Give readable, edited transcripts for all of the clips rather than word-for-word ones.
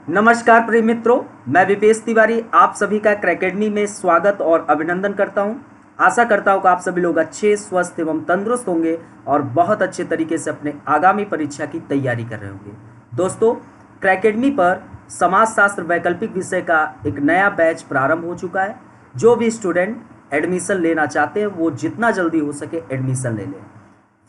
नमस्कार प्रिय मित्रों, मैं विपेश तिवारी आप सभी का क्रैकेडमी में स्वागत और अभिनंदन करता हूं। आशा करता हूं कि आप सभी लोग अच्छे, स्वस्थ एवं तंदुरुस्त होंगे और बहुत अच्छे तरीके से अपने आगामी परीक्षा की तैयारी कर रहे होंगे। दोस्तों, क्रैकेडमी पर समाजशास्त्र वैकल्पिक विषय का एक नया बैच प्रारंभ हो चुका है। जो भी स्टूडेंट एडमिशन लेना चाहते हैं वो जितना जल्दी हो सके एडमिशन ले लें।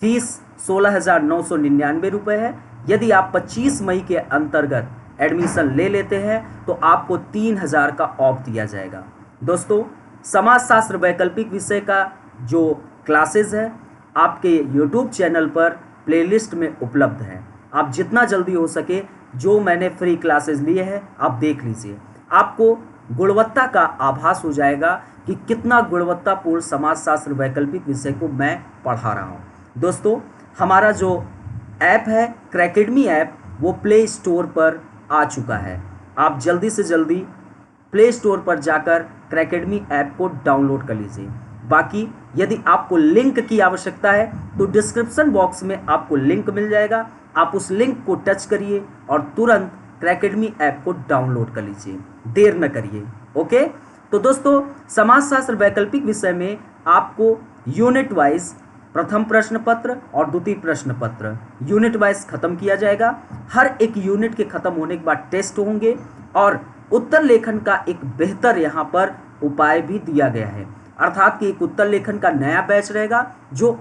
फीस 16,999 रुपये है। यदि आप 25 मई के अंतर्गत एडमिशन ले लेते हैं तो आपको 3,000 का ऑफ दिया जाएगा। दोस्तों, समाजशास्त्र वैकल्पिक विषय का जो क्लासेस है आपके यूट्यूब चैनल पर प्लेलिस्ट में उपलब्ध है। आप जितना जल्दी हो सके जो मैंने फ्री क्लासेस लिए हैं आप देख लीजिए। आपको गुणवत्ता का आभास हो जाएगा कि कितना गुणवत्तापूर्ण समाजशास्त्र वैकल्पिक विषय को मैं पढ़ा रहा हूँ। दोस्तों, हमारा जो ऐप है क्रैकेडमी ऐप, वो प्ले स्टोर पर आ चुका है। आप जल्दी से जल्दी प्ले स्टोर पर जाकर क्रैकेडमी ऐप को डाउनलोड कर लीजिए। बाकी यदि आपको लिंक की आवश्यकता है तो डिस्क्रिप्शन बॉक्स में आपको लिंक मिल जाएगा। आप उस लिंक को टच करिए और तुरंत क्रैकेडमी ऐप को डाउनलोड कर लीजिए, देर न करिए। ओके, तो दोस्तों, समाजशास्त्र वैकल्पिक विषय में आपको यूनिट वाइज प्रथम प्रश्न पत्र और द्वितीय प्रश्न पत्र यूनिट वाइज खत्म किया जाएगा। हर एक यूनिट के खत्म होने के बाद टेस्ट होंगे और उत्तर लेखन का एक बेहतर यहाँ पर उपाय भी दिया गया है। अर्थात कि एक उत्तर लेखन का नया बैच रहेगा। जो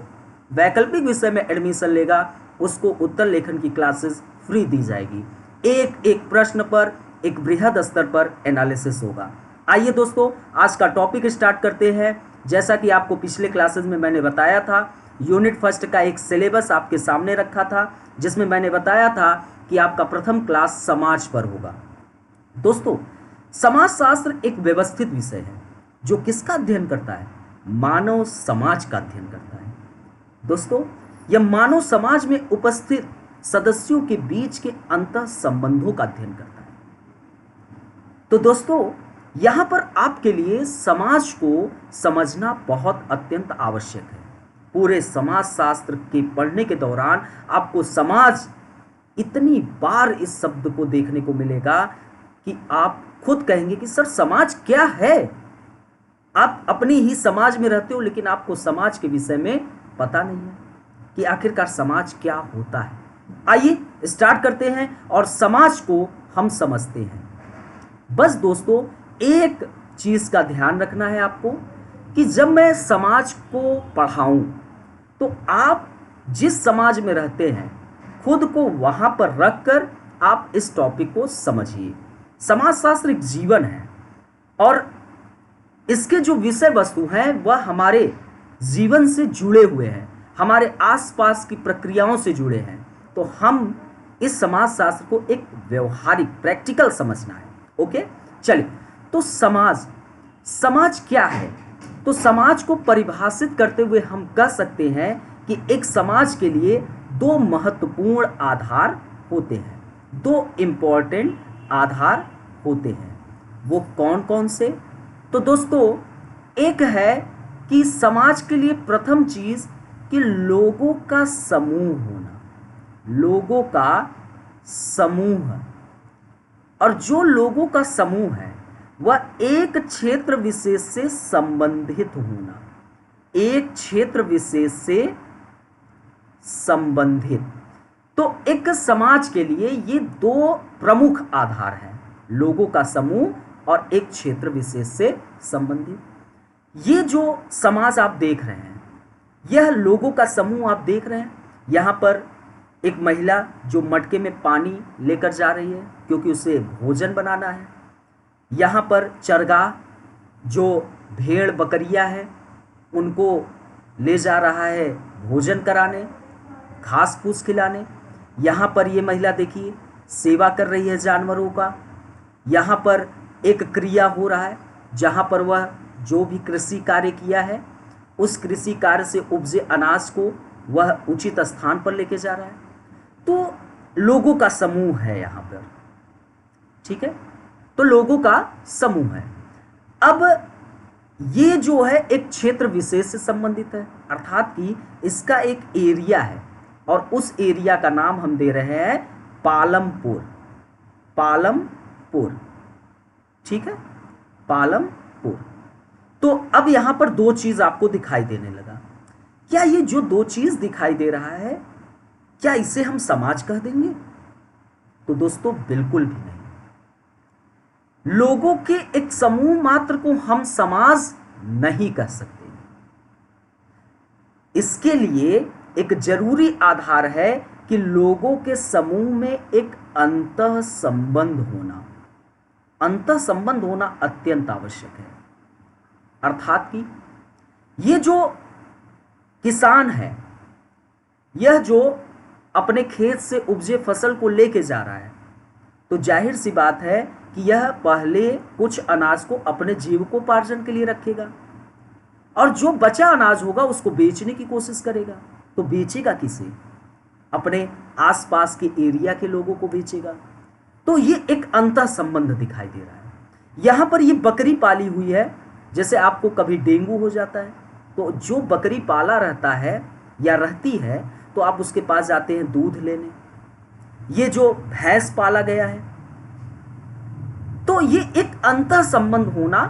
वैकल्पिक विषय में एडमिशन लेगा उसको उत्तर लेखन की क्लासेस फ्री दी जाएगी। एक एक प्रश्न पर एक बृहद स्तर पर एनालिसिस होगा। आइए दोस्तों, आज का टॉपिक स्टार्ट करते हैं। जैसा कि आपको पिछले क्लासेस में मैंने बताया था, यूनिट फर्स्ट का एक सिलेबस आपके सामने रखा था जिसमें मैंने बताया था कि आपका प्रथम क्लास समाज पर होगा। दोस्तों, समाजशास्त्र एक व्यवस्थित विषय है जो किसका अध्ययन करता है? मानव समाज का अध्ययन करता है। दोस्तों, यह मानव समाज में उपस्थित सदस्यों के बीच के अंतः संबंधों का अध्ययन करता है। तो दोस्तों, यहाँ पर आपके लिए समाज को समझना बहुत अत्यंत आवश्यक है। पूरे समाजशास्त्र के पढ़ने के दौरान आपको समाज इतनी बार इस शब्द को देखने को मिलेगा कि आप खुद कहेंगे कि सर समाज क्या है। आप अपनी ही समाज में रहते हो लेकिन आपको समाज के विषय में पता नहीं है कि आखिरकार समाज क्या होता है। आइए स्टार्ट करते हैं और समाज को हम समझते हैं। बस दोस्तों, एक चीज का ध्यान रखना है आपको कि जब मैं समाज को पढ़ाऊं तो आप जिस समाज में रहते हैं खुद को वहां पर रखकर आप इस टॉपिक को समझिए। समाजशास्त्र एक जीवन है और इसके जो विषय वस्तु हैं वह हमारे जीवन से जुड़े हुए हैं, हमारे आसपास की प्रक्रियाओं से जुड़े हैं। तो हम इस समाजशास्त्र को एक व्यवहारिक प्रैक्टिकल समझना है। ओके, चलिए। तो समाज क्या है? तो समाज को परिभाषित करते हुए हम कह सकते हैं कि एक समाज के लिए दो महत्वपूर्ण आधार होते हैं, दो इम्पोर्टेंट आधार होते हैं। वो कौन कौन से? तो दोस्तों, एक है कि समाज के लिए प्रथम चीज कि लोगों का समूह होना, लोगों का समूह। और जो लोगों का समूह है वह एक क्षेत्र विशेष से संबंधित होना, एक क्षेत्र विशेष से संबंधित। तो एक समाज के लिए ये दो प्रमुख आधार हैं, लोगों का समूह और एक क्षेत्र विशेष से संबंधित। ये जो समाज आप देख रहे हैं, यह लोगों का समूह आप देख रहे हैं। यहाँ पर एक महिला जो मटके में पानी लेकर जा रही है क्योंकि उसे भोजन बनाना है। यहाँ पर चरगाह जो भेड़ बकरियाँ हैं उनको ले जा रहा है भोजन कराने, घास फूस खिलाने। यहाँ पर ये महिला देखिए सेवा कर रही है जानवरों का। यहाँ पर एक क्रिया हो रहा है जहाँ पर वह जो भी कृषि कार्य किया है उस कृषि कार्य से उपजे अनाज को वह उचित स्थान पर लेके जा रहा है। तो लोगों का समूह है यहाँ पर, ठीक है। तो लोगों का समूह है। अब ये जो है एक क्षेत्र विशेष से संबंधित है, अर्थात कि इसका एक एरिया है और उस एरिया का नाम हम दे रहे हैं पालमपुर। पुर। ठीक है, पालमपुर। तो अब यहां पर दो चीज आपको दिखाई देने लगा। क्या ये जो दो चीज दिखाई दे रहा है, क्या इसे हम समाज कह देंगे? तो दोस्तों बिल्कुल भी नहीं। लोगों के एक समूह मात्र को हम समाज नहीं कह सकते। इसके लिए एक जरूरी आधार है कि लोगों के समूह में एक अंतः संबंध होना। अंतः संबंध होना अत्यंत आवश्यक है। अर्थात कि ये जो किसान है, यह जो अपने खेत से उपजे फसल को लेके जा रहा है, तो जाहिर सी बात है कि यह पहले कुछ अनाज को अपने जीविकोपार्जन के लिए रखेगा और जो बचा अनाज होगा उसको बेचने की कोशिश करेगा। तो बेचेगा किसे? अपने आसपास के एरिया के लोगों को बेचेगा। तो ये एक अंतः संबंध दिखाई दे रहा है। यहां पर ये बकरी पाली हुई है, जैसे आपको कभी डेंगू हो जाता है तो जो बकरी पाला रहता है या रहती है तो आप उसके पास जाते हैं दूध लेने। ये जो भैंस पाला गया है, तो ये एक अंतः संबंध होना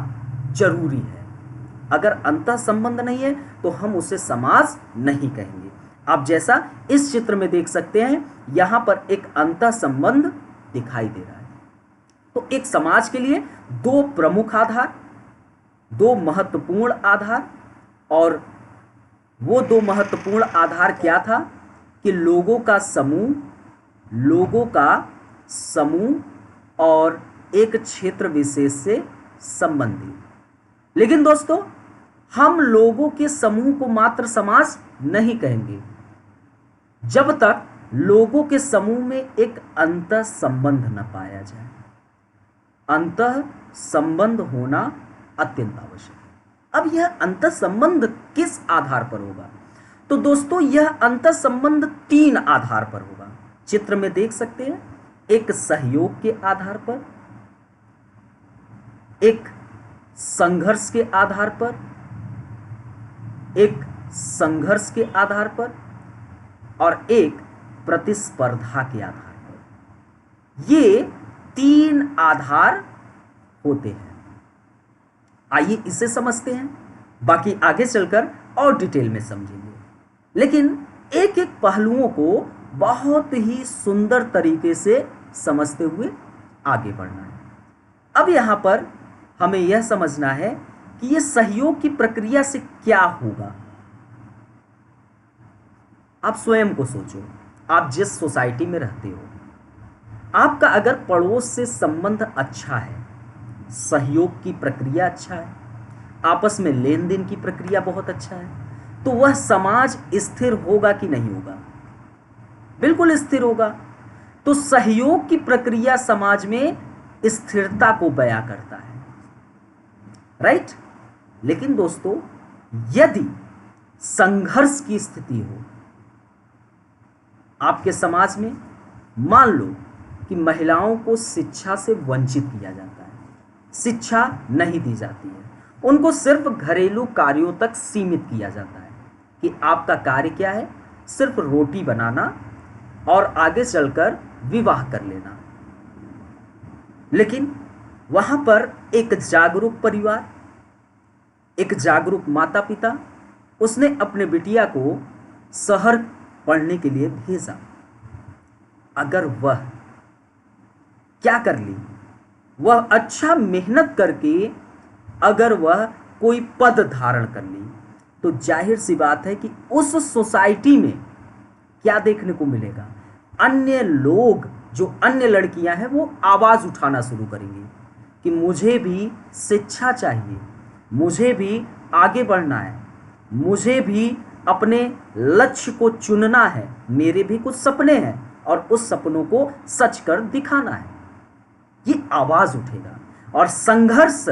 जरूरी है। अगर अंतः संबंध नहीं है तो हम उसे समाज नहीं कहेंगे। आप जैसा इस चित्र में देख सकते हैं, यहां पर एक अंतः संबंध दिखाई दे रहा है। तो एक समाज के लिए दो प्रमुख आधार, दो महत्वपूर्ण आधार, और वो दो महत्वपूर्ण आधार क्या था कि लोगों का समूह और एक क्षेत्र विशेष से संबंधित। लेकिन दोस्तों, हम लोगों के समूह को मात्र समाज नहीं कहेंगे जब तक लोगों के समूह में एक अंतः संबंध न पाया जाए। अंतः संबंध होना अत्यंत आवश्यक है। अब यह अंतः संबंध किस आधार पर होगा? तो दोस्तों, यह अंतः संबंध तीन आधार पर होगा। चित्र में देख सकते हैं, एक सहयोग के आधार पर, एक संघर्ष के आधार पर, एक संघर्ष के आधार पर, और एक प्रतिस्पर्धा के आधार पर। ये तीन आधार होते हैं। आइए इसे समझते हैं, बाकी आगे चलकर और डिटेल में समझेंगे। लेकिन एक एक पहलुओं को बहुत ही सुंदर तरीके से समझते हुए आगे बढ़ना है। अब यहां पर हमें यह समझना है कि यह सहयोग की प्रक्रिया से क्या होगा। आप स्वयं को सोचो, आप जिस सोसाइटी में रहते हो, आपका अगर पड़ोस से संबंध अच्छा है, सहयोग की प्रक्रिया अच्छा है, आपस में लेन देन की प्रक्रिया बहुत अच्छा है, तो वह समाज स्थिर होगा कि नहीं होगा? बिल्कुल स्थिर होगा। तो सहयोग की प्रक्रिया समाज में स्थिरता को बयां करता है, राइट? लेकिन दोस्तों, यदि संघर्ष की स्थिति हो आपके समाज में, मान लो कि महिलाओं को शिक्षा से वंचित किया जाता है, शिक्षा नहीं दी जाती है, उनको सिर्फ घरेलू कार्यों तक सीमित किया जाता है कि आपका कार्य क्या है? सिर्फ रोटी बनाना और आगे चलकर विवाह कर लेना। लेकिन वहां पर एक जागरूक परिवार, एक जागरूक माता पिता, उसने अपने बिटिया को शहर पढ़ने के लिए भेजा। अगर वह क्या कर ली? वह अच्छा मेहनत करके अगर वह कोई पद धारण कर ली, तो जाहिर सी बात है कि उस सोसाइटी में क्या देखने को मिलेगा? अन्य लोग, जो अन्य लड़कियां हैं, वो आवाज उठाना शुरू करेंगी कि मुझे भी शिक्षा चाहिए, मुझे भी आगे बढ़ना है, मुझे भी अपने लक्ष्य को चुनना है, मेरे भी कुछ सपने हैं और उस सपनों को सच कर दिखाना है। ये आवाज उठेगा। और संघर्ष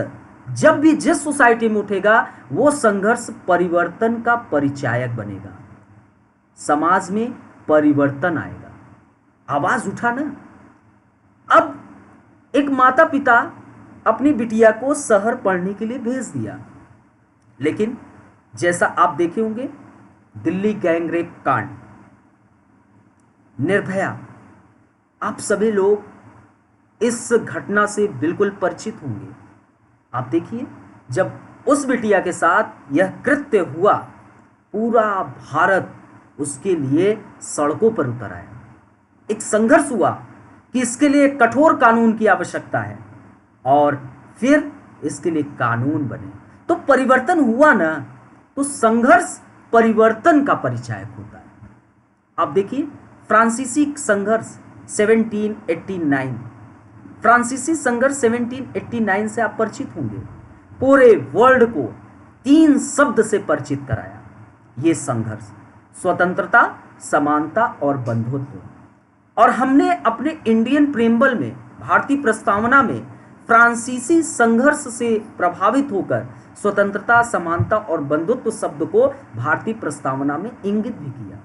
जब भी जिस सोसाइटी में उठेगा, वो संघर्ष परिवर्तन का परिचायक बनेगा। समाज में परिवर्तन आएगा। आवाज उठा ना। अब एक माता पिता अपनी बिटिया को शहर पढ़ने के लिए भेज दिया, लेकिन जैसा आप देखे होंगे, दिल्ली गैंगरेप कांड, निर्भया, आप सभी लोग इस घटना से बिल्कुल परिचित होंगे। आप देखिए, जब उस बिटिया के साथ यह कृत्य हुआ, पूरा भारत उसके लिए सड़कों पर उतर आया। एक संघर्ष हुआ कि इसके लिए कठोर कानून की आवश्यकता है और फिर इसके लिए कानून बने। तो परिवर्तन हुआ ना, तो संघर्ष परिवर्तन का परिचायक होता है। आप देखिए, फ्रांसीसी संघर्ष 1789, फ्रांसीसी संघर्ष 1789 से आप परिचित होंगे। पूरे वर्ल्ड को 3 शब्द से परिचित कराया ये संघर्ष: स्वतंत्रता, समानता और बंधुत्व। और हमने अपने इंडियन प्रेम्बल में, भारतीय प्रस्तावना में, फ्रांसीसी संघर्ष से प्रभावित होकर स्वतंत्रता, समानता और बंधुत्व शब्द को भारतीय प्रस्तावना में इंगित भी किया।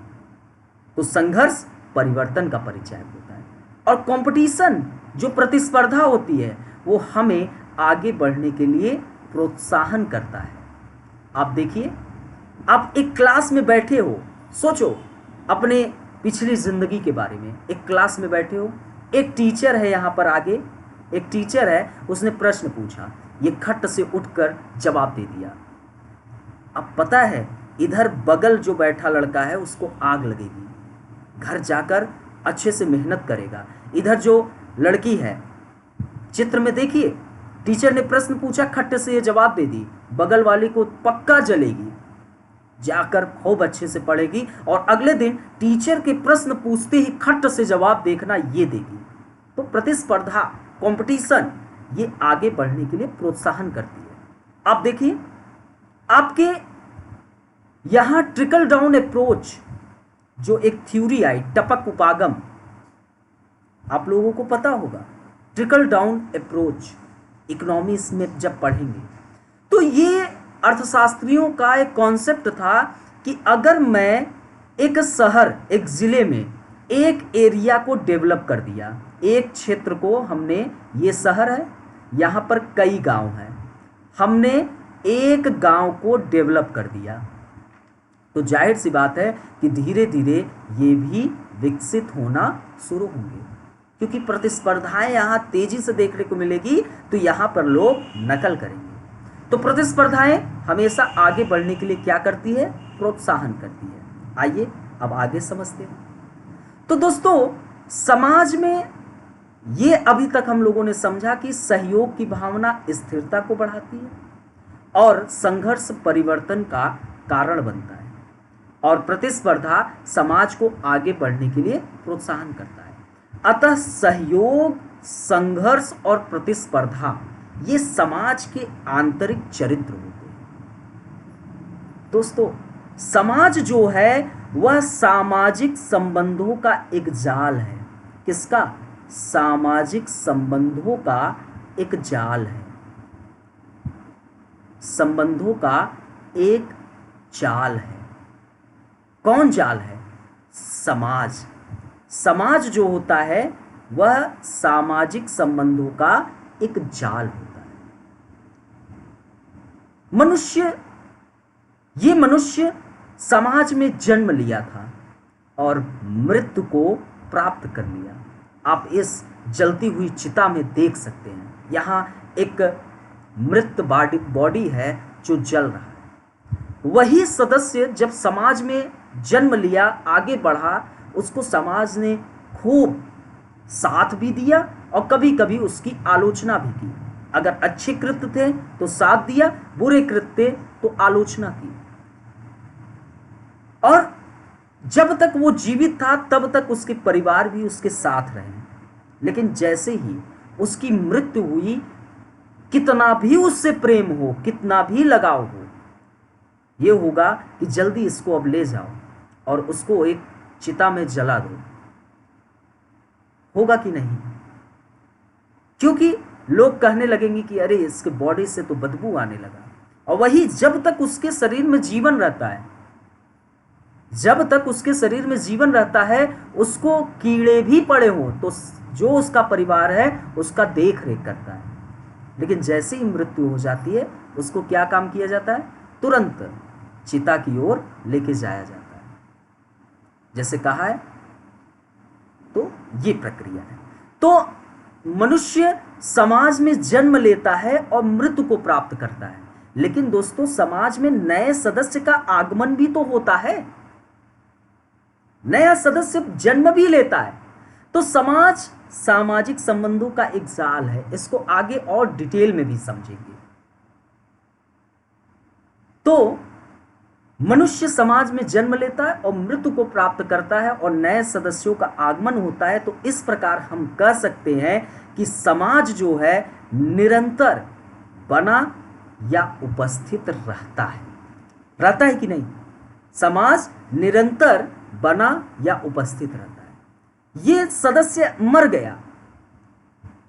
तो संघर्ष परिवर्तन का परिचायक होता है। और कंपटीशन, जो प्रतिस्पर्धा होती है, वो हमें आगे बढ़ने के लिए प्रोत्साहन करता है। आप देखिए, आप एक क्लास में बैठे हो, सोचो अपने पिछली जिंदगी के बारे में। एक क्लास में बैठे हो, एक टीचर है यहाँ पर आगे, एक टीचर है, उसने प्रश्न पूछा, ये खट से उठकर जवाब दे दिया। अब पता है इधर बगल जो बैठा लड़का है उसको आग लगेगी, घर जाकर अच्छे से मेहनत करेगा। इधर जो लड़की है, चित्र में देखिए, टीचर ने प्रश्न पूछा, खट से ये जवाब दे दी, बगल वाले को पक्का जलेगी, जाकर खूब अच्छे से पढ़ेगी और अगले दिन टीचर के प्रश्न पूछते ही खट से जवाब देखना ये देगी। तो प्रतिस्पर्धा, कंपटीशन, ये आगे बढ़ने के लिए प्रोत्साहन करती है। आप देखिए, आपके यहां ट्रिकल डाउन अप्रोच जो एक थ्योरी आई, टपक उपागम, आप लोगों को पता होगा। ट्रिकल डाउन अप्रोच इकोनॉमिक्स में जब पढ़ेंगे तो ये अर्थशास्त्रियों का एक कॉन्सेप्ट था कि अगर मैं एक शहर, एक जिले में एक एरिया को डेवलप कर दिया, एक क्षेत्र को हमने, ये शहर है, यहाँ पर कई गांव हैं, हमने एक गांव को डेवलप कर दिया, तो जाहिर सी बात है कि धीरे धीरे ये भी विकसित होना शुरू होंगे, क्योंकि प्रतिस्पर्धाएं यहाँ तेजी से देखने को मिलेगी, तो यहाँ पर लोग नकल करेंगे। तो प्रतिस्पर्धाएं हमेशा आगे बढ़ने के लिए क्या करती है? प्रोत्साहन करती है। आइए अब आगे समझते हैं। तो दोस्तों, समाज में ये अभी तक हम लोगों ने समझा कि सहयोग की भावना स्थिरता को बढ़ाती है और संघर्ष परिवर्तन का कारण बनता है, और प्रतिस्पर्धा समाज को आगे बढ़ने के लिए प्रोत्साहन करता है। अतः सहयोग, संघर्ष और प्रतिस्पर्धा ये समाज के आंतरिक चरित्र होते हैं। दोस्तों, समाज जो है वह सामाजिक संबंधों का एक जाल है। किसका? सामाजिक संबंधों का एक जाल है, संबंधों का एक जाल है। कौन जाल है? समाज। समाज जो होता है वह सामाजिक संबंधों का एक जाल होता है। मनुष्य समाज में जन्म लिया था और मृत्यु को प्राप्त कर लिया। आप इस जलती हुई चिता में देख सकते हैं, यहाँ एक मृत बॉडी है जो जल रहा है। वही सदस्य जब समाज में जन्म लिया, आगे बढ़ा, उसको समाज ने खूब साथ भी दिया और कभी कभी उसकी आलोचना भी की। अगर अच्छे कृत्य थे तो साथ दिया, बुरे कृत्य तो आलोचना की। और जब तक वो जीवित था तब तक उसके परिवार भी उसके साथ रहे, लेकिन जैसे ही उसकी मृत्यु हुई, कितना भी उससे प्रेम हो, कितना भी लगाव हो, ये होगा कि जल्दी इसको अब ले जाओ और उसको एक चिता में जला दो। होगा कि नहीं? क्योंकि लोग कहने लगेंगे कि अरे इसके बॉडी से तो बदबू आने लगा। और वही जब तक उसके शरीर में जीवन रहता है, जब तक उसके शरीर में जीवन रहता है, उसको कीड़े भी पड़े हों तो जो उसका परिवार है उसका देख रेख करता है। लेकिन जैसे ही मृत्यु हो जाती है, उसको क्या काम किया जाता है? तुरंत चिता की ओर लेके जाया जाता है, जैसे कहा है। तो ये प्रक्रिया है। तो मनुष्य समाज में जन्म लेता है और मृत्यु को प्राप्त करता है, लेकिन दोस्तों समाज में नए सदस्य का आगमन भी तो होता है, नया सदस्य जन्म भी लेता है। तो समाज सामाजिक संबंधों का एक जाल है, इसको आगे और डिटेल में भी समझेंगे। तो मनुष्य समाज में जन्म लेता है और मृत्यु को प्राप्त करता है और नए सदस्यों का आगमन होता है। तो इस प्रकार हम कह सकते हैं कि समाज जो है निरंतर बना या उपस्थित रहता है कि नहीं? समाज निरंतर बना या उपस्थित रहता है। ये सदस्य मर गया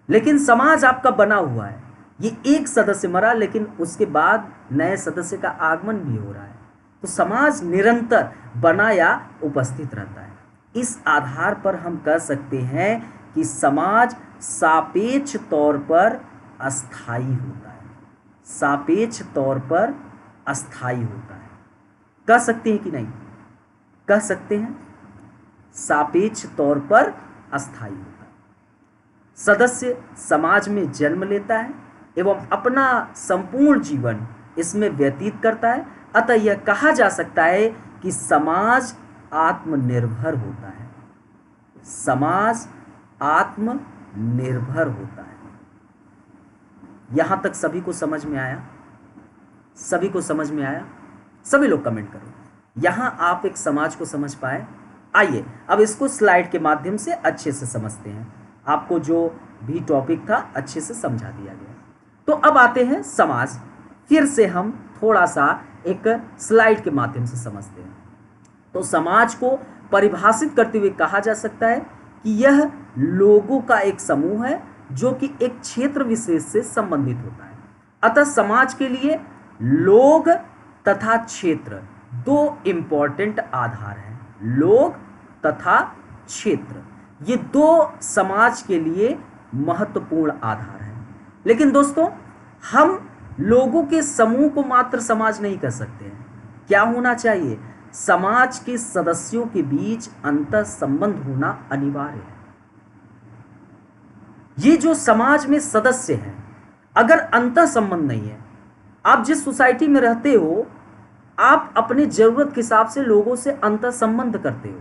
लेकिन समाज आपका बना हुआ है। ये एक सदस्य मरा लेकिन उसके बाद नए सदस्य का आगमन भी हो रहा है। तो समाज निरंतर बना या उपस्थित रहता है। इस आधार पर हम कह सकते हैं कि समाज सापेक्ष तौर पर अस्थायी होता है, सापेक्ष तौर पर अस्थायी होता है। कह सकते हैं कि नहीं? कह सकते हैं, सापेक्ष तौर पर अस्थायी होता है। सदस्य समाज में जन्म लेता है एवं अपना संपूर्ण जीवन इसमें व्यतीत करता है। अतः यह कहा जा सकता है कि समाज आत्मनिर्भर होता है, समाज आत्मनिर्भर होता है। यहां तक सभी को समझ में आया? सभी को समझ में आया? सभी लोग कमेंट करो यहां आप एक समाज को समझ पाए। आइए अब इसको स्लाइड के माध्यम से अच्छे से समझते हैं। आपको जो भी टॉपिक था अच्छे से समझा दिया गया। तो अब आते हैं समाज। फिर से हम थोड़ा सा एक स्लाइड के माध्यम से समझते हैं। तो समाज को परिभाषित करते हुए कहा जा सकता है कि यह लोगों का एक समूह है जो कि एक क्षेत्र विशेष से संबंधित होता है। अतः समाज के लिए लोग तथा क्षेत्र दो इंपॉर्टेंट आधार हैं। लोग तथा क्षेत्र ये दो समाज के लिए महत्वपूर्ण आधार हैं। लेकिन दोस्तों हम लोगों के समूह को मात्र समाज नहीं कह सकते हैं। क्या होना चाहिए? समाज के सदस्यों के बीच अंतर संबंध होना अनिवार्य है। ये जो समाज में सदस्य हैं, अगर अंतर संबंध नहीं है, आप जिस सोसाइटी में रहते हो आप अपने जरूरत के हिसाब से लोगों से अंतर संबंध करते हो।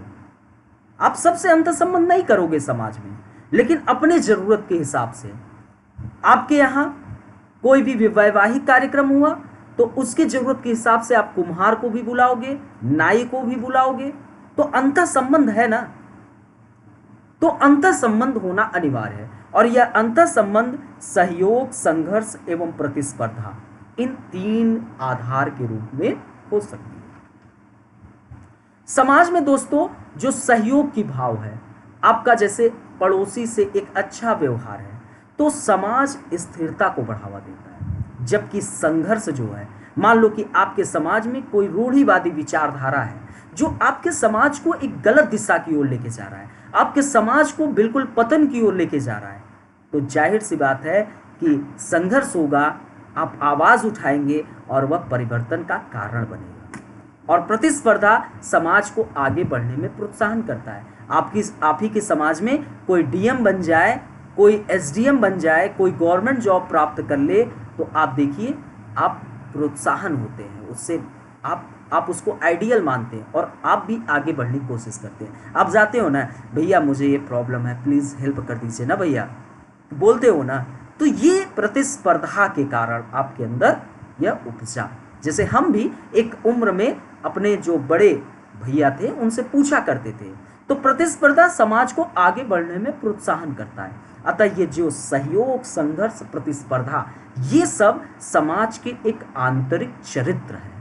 आप सबसे अंतर संबंध नहीं करोगे समाज में, लेकिन अपने जरूरत के हिसाब से। आपके यहां कोई भी वैवाहिक कार्यक्रम हुआ तो उसके जरूरत के हिसाब से आप कुम्हार को भी बुलाओगे, नाई को भी बुलाओगे। तो अंतर संबंध है ना। तो अंतर संबंध होना अनिवार्य है और यह अंतर संबंध सहयोग, संघर्ष एवं प्रतिस्पर्धा इन तीन आधार के रूप में हो सकती है। समाज में दोस्तों जो सहयोग की भाव है, आपका जैसे पड़ोसी से एक अच्छा व्यवहार है तो समाज स्थिरता को बढ़ावा देता है। जबकि संघर्ष जो है, मान लो कि आपके समाज में कोई रूढ़िवादी विचारधारा है जो आपके समाज को एक गलत दिशा की ओर लेके जा रहा है, आपके समाज को बिल्कुल पतन की ओर लेके जा रहा है, तो जाहिर सी बात है कि संघर्ष होगा, आप आवाज उठाएंगे और वह परिवर्तन का कारण बनेगा। और प्रतिस्पर्धा समाज को आगे बढ़ने में प्रोत्साहन करता है। आप ही के समाज में कोई डीएम बन जाए, कोई एसडीएम बन जाए, कोई गवर्नमेंट जॉब प्राप्त कर ले तो आप देखिए आप प्रोत्साहन होते हैं उससे, आप उसको आइडियल मानते हैं और आप भी आगे बढ़ने की कोशिश करते हैं। आप जाते हो ना, भैया मुझे ये प्रॉब्लम है प्लीज़ हेल्प कर दीजिए ना भैया, बोलते हो ना। तो ये प्रतिस्पर्धा के कारण आपके अंदर यह उपजा। जैसे हम भी एक उम्र में अपने जो बड़े भैया थे उनसे पूछा करते थे। तो प्रतिस्पर्धा समाज को आगे बढ़ने में प्रोत्साहन करता है। अतः ये जो सहयोग, संघर्ष, प्रतिस्पर्धा ये सब समाज के एक आंतरिक चरित्र है।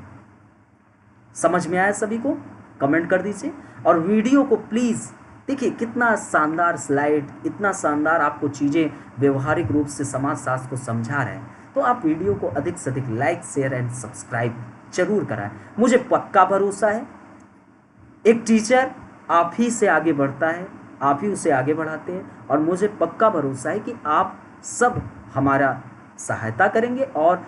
समझ में आया सभी को? कमेंट कर दीजिए और वीडियो को प्लीज़ देखिए, कितना शानदार स्लाइड, इतना शानदार आपको चीज़ें व्यवहारिक रूप से समाजशास्त्र को समझा रहे हैं। तो आप वीडियो को अधिक से अधिक लाइक, शेयर एंड सब्सक्राइब जरूर कराएं। मुझे पक्का भरोसा है एक टीचर आप ही से आगे बढ़ता है, आप ही उसे आगे बढ़ाते हैं और मुझे पक्का भरोसा है कि आप सब हमारा सहायता करेंगे और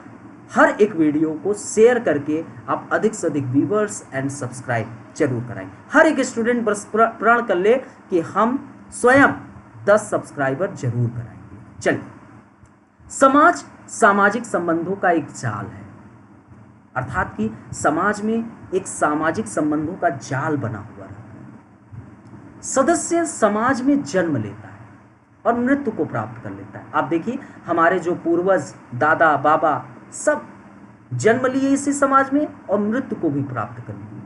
हर एक वीडियो को शेयर करके आप अधिक से अधिक व्यूअर्स एंड सब्सक्राइब जरूर कराएंगे। हर एक स्टूडेंट बस प्रण कर ले कि हम स्वयं 10 सब्सक्राइबर जरूर कराएंगे। चलिए, समाज सामाजिक संबंधों का एक जाल है, अर्थात कि समाज में एक सामाजिक संबंधों का जाल बना हुआ रहता है। सदस्य समाज में जन्म लेता है और मृत्यु को प्राप्त कर लेता है। आप देखिए, हमारे जो पूर्वज, दादा बाबा, सब जन्म लिए इसी समाज में और मृत्यु को भी प्राप्त कर लिए।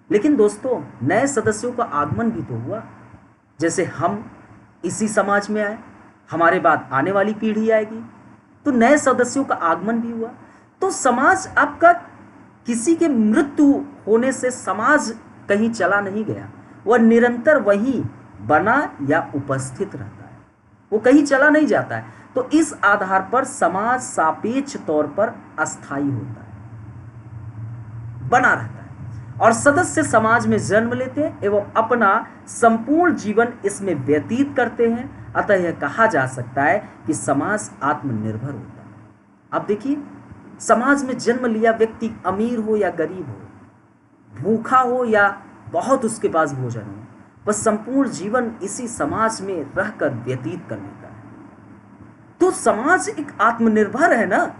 लेकिन दोस्तों, नए सदस्यों का आगमन भी तो हुआ। जैसे हम इसी समाज में आए, हमारे बाद आने वाली पीढ़ी आएगी, तो नए सदस्यों का आगमन भी हुआ। तो समाज आपका किसी के मृत्यु होने से समाज कहीं चला नहीं गया, वह निरंतर वहीं बना या उपस्थित रहता है, वो कहीं चला नहीं जाता है। तो इस आधार पर समाज सापेक्ष तौर पर अस्थायी होता है, बना रहता है, और सदस्य समाज में जन्म लेते हैं एवं अपना संपूर्ण जीवन इसमें व्यतीत करते हैं। अतः यह कहा जा सकता है कि समाज आत्मनिर्भर होता है। अब देखिए, समाज में जन्म लिया व्यक्ति अमीर हो या गरीब हो, भूखा हो या बहुत उसके पास भोजन हो, वह संपूर्ण जीवन इसी समाज में रहकर व्यतीत कर लेता है। तो समाज एक आत्मनिर्भर है ना,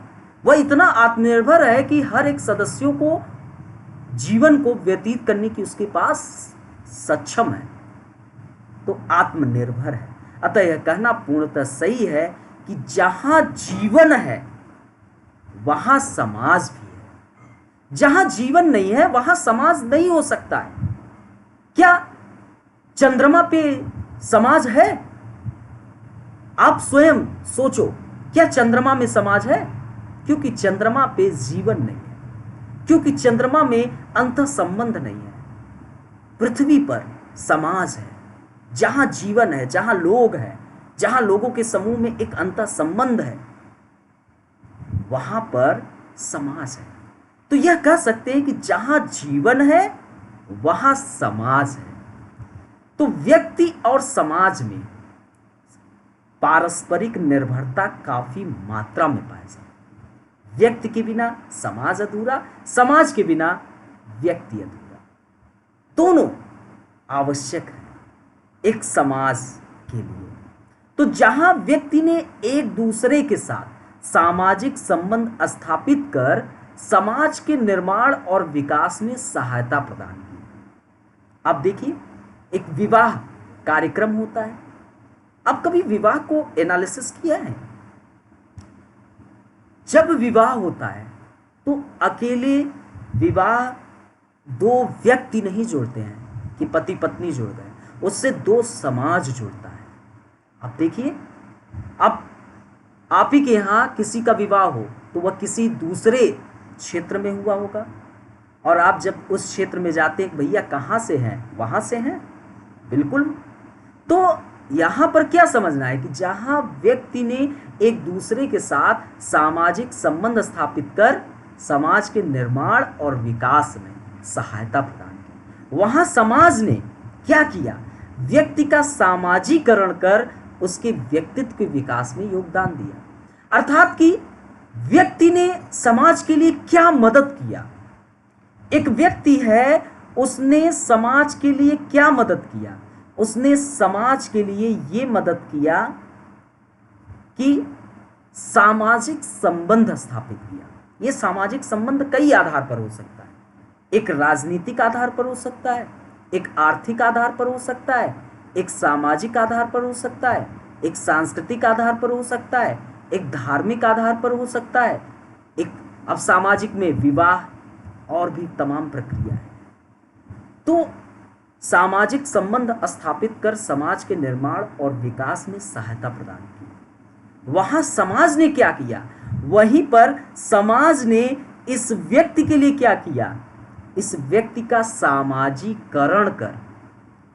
वह इतना आत्मनिर्भर है कि हर एक सदस्यों को जीवन को व्यतीत करने की उसके पास सक्षम है, तो आत्मनिर्भर है। अतः यह कहना पूर्णतः सही है कि जहां जीवन है वहां समाज भी है, जहां जीवन नहीं है वहां समाज नहीं हो सकता है। क्या चंद्रमा पे समाज है? आप स्वयं सोचो, क्या चंद्रमा में समाज है? क्योंकि चंद्रमा पे जीवन नहीं है, क्योंकि चंद्रमा में अंतः संबंध नहीं है। पृथ्वी पर समाज है, जहां जीवन है, जहां लोग हैं, जहां लोगों के समूह में एक अंतः संबंध है, वहां पर समाज है। तो यह कह सकते हैं कि जहां जीवन है वहां समाज है। तो व्यक्ति और समाज में पारस्परिक निर्भरता काफी मात्रा में पाई जाती है। व्यक्ति के बिना समाज अधूरा, समाज के बिना व्यक्ति अधूरा। दोनों आवश्यक है एक समाज के लिए। तो जहां व्यक्ति ने एक दूसरे के साथ सामाजिक संबंध स्थापित कर समाज के निर्माण और विकास में सहायता प्रदान की। अब देखिए, एक विवाह कार्यक्रम होता है। अब कभी विवाह को एनालिसिस किया है? जब विवाह होता है तो अकेले विवाह दो व्यक्ति नहीं जुड़ते हैं कि पति पत्नी जुड़ गए, उससे दो समाज जुड़ता है। अब देखिए, अब आप ही के यहाँ किसी का विवाह हो तो वह किसी दूसरे क्षेत्र में हुआ होगा, और आप जब उस क्षेत्र में जाते हैं, भैया कहाँ से हैं? वहाँ से हैं, बिल्कुल। तो यहाँ पर क्या समझना है कि जहाँ व्यक्ति ने एक दूसरे के साथ सामाजिक संबंध स्थापित कर समाज के निर्माण और विकास में सहायता प्रदान की, वहाँ समाज ने क्या किया? व्यक्ति का सामाजिकरण कर उसके व्यक्तित्व के विकास में योगदान दिया। अर्थात कि व्यक्ति ने समाज के लिए क्या मदद किया? एक व्यक्ति है, उसने समाज के लिए क्या मदद किया? उसने समाज के लिए ये मदद किया कि सामाजिक संबंध स्थापित किया। ये सामाजिक संबंध कई आधार पर हो सकता है। एक राजनीतिक आधार पर हो सकता है, एक आर्थिक आधार पर हो सकता है, एक सामाजिक आधार पर हो सकता है, एक सांस्कृतिक आधार पर हो सकता है, एक धार्मिक आधार पर हो सकता है, एक अब सामाजिक में विवाह और भी तमाम प्रक्रिया है। तो सामाजिक संबंध स्थापित कर समाज के निर्माण और विकास में सहायता प्रदान की। वहां समाज ने क्या किया? वहीं पर समाज ने इस व्यक्ति के लिए क्या किया? इस व्यक्ति का सामाजिकरण कर,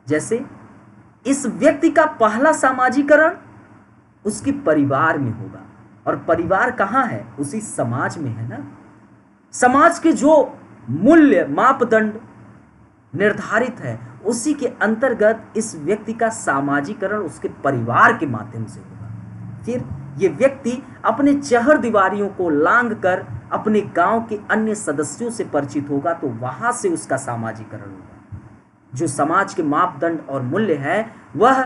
जैसे इस व्यक्ति का पहला सामाजिकरण उसके परिवार में होगा, और परिवार कहाँ है? उसी समाज में है ना। समाज के जो मूल्य मापदंड निर्धारित है उसी के अंतर्गत इस व्यक्ति का सामाजिकरण उसके परिवार के माध्यम से होगा। फिर ये व्यक्ति अपने चहर दीवारियों को लांघ कर अपने गांव के अन्य सदस्यों से परिचित होगा, तो वहां से उसका सामाजिकरण होगा। जो समाज के मापदंड और मूल्य है वह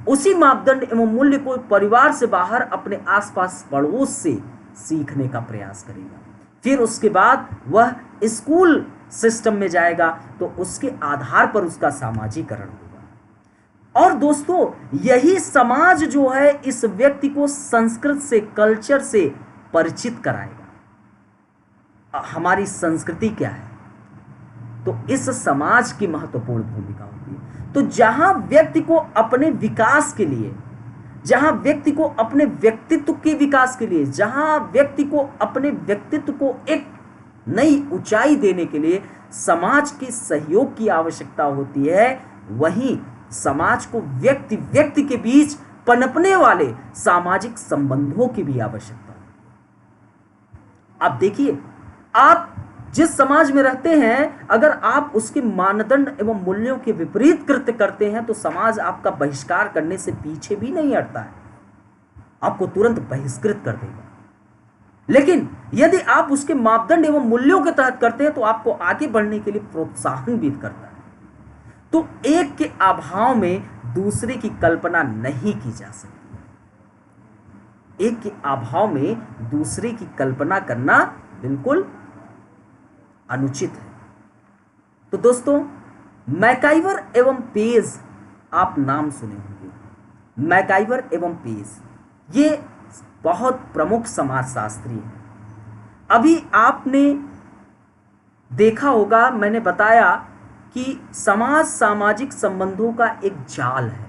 उसी मापदंड एवं मूल्य को परिवार से बाहर अपने आसपास पड़ोस से सीखने का प्रयास करेगा। फिर उसके बाद वह स्कूल सिस्टम में जाएगा तो उसके आधार पर उसका सामाजिकरण होगा। और दोस्तों, यही समाज जो है इस व्यक्ति को संस्कृत से, कल्चर से परिचित कराएगा। हमारी संस्कृति क्या है, तो इस समाज की महत्वपूर्ण भूमिका होती है। तो जहां व्यक्ति को अपने विकास के लिए, जहां व्यक्ति को अपने व्यक्तित्व के विकास के लिए, जहां व्यक्ति को अपने व्यक्तित्व को एक नई ऊंचाई देने के लिए समाज के सहयोग की आवश्यकता होती है, वहीं समाज को व्यक्ति व्यक्ति के बीच पनपने वाले सामाजिक संबंधों की भी आवश्यकता होती है। आप देखिए, आप जिस समाज में रहते हैं, अगर आप उसके मानदंड एवं मूल्यों के विपरीत कृत्य करते हैं तो समाज आपका बहिष्कार करने से पीछे भी नहीं हटता है, आपको तुरंत बहिष्कृत कर देगा। लेकिन यदि आप उसके मापदंड एवं मूल्यों के तहत करते हैं तो आपको आगे बढ़ने के लिए प्रोत्साहन भी करता है। तो एक के अभाव में दूसरे की कल्पना नहीं की जा सकती। एक के अभाव में दूसरे की कल्पना करना बिल्कुल अनुचित है। तो दोस्तों, मैकाइवर एवं पेज, आप नाम सुने होंगे। मैकाइवर एवं पेज ये बहुत प्रमुख समाजशास्त्री हैं। अभी आपने देखा होगा, मैंने बताया कि समाज सामाजिक संबंधों का एक जाल है।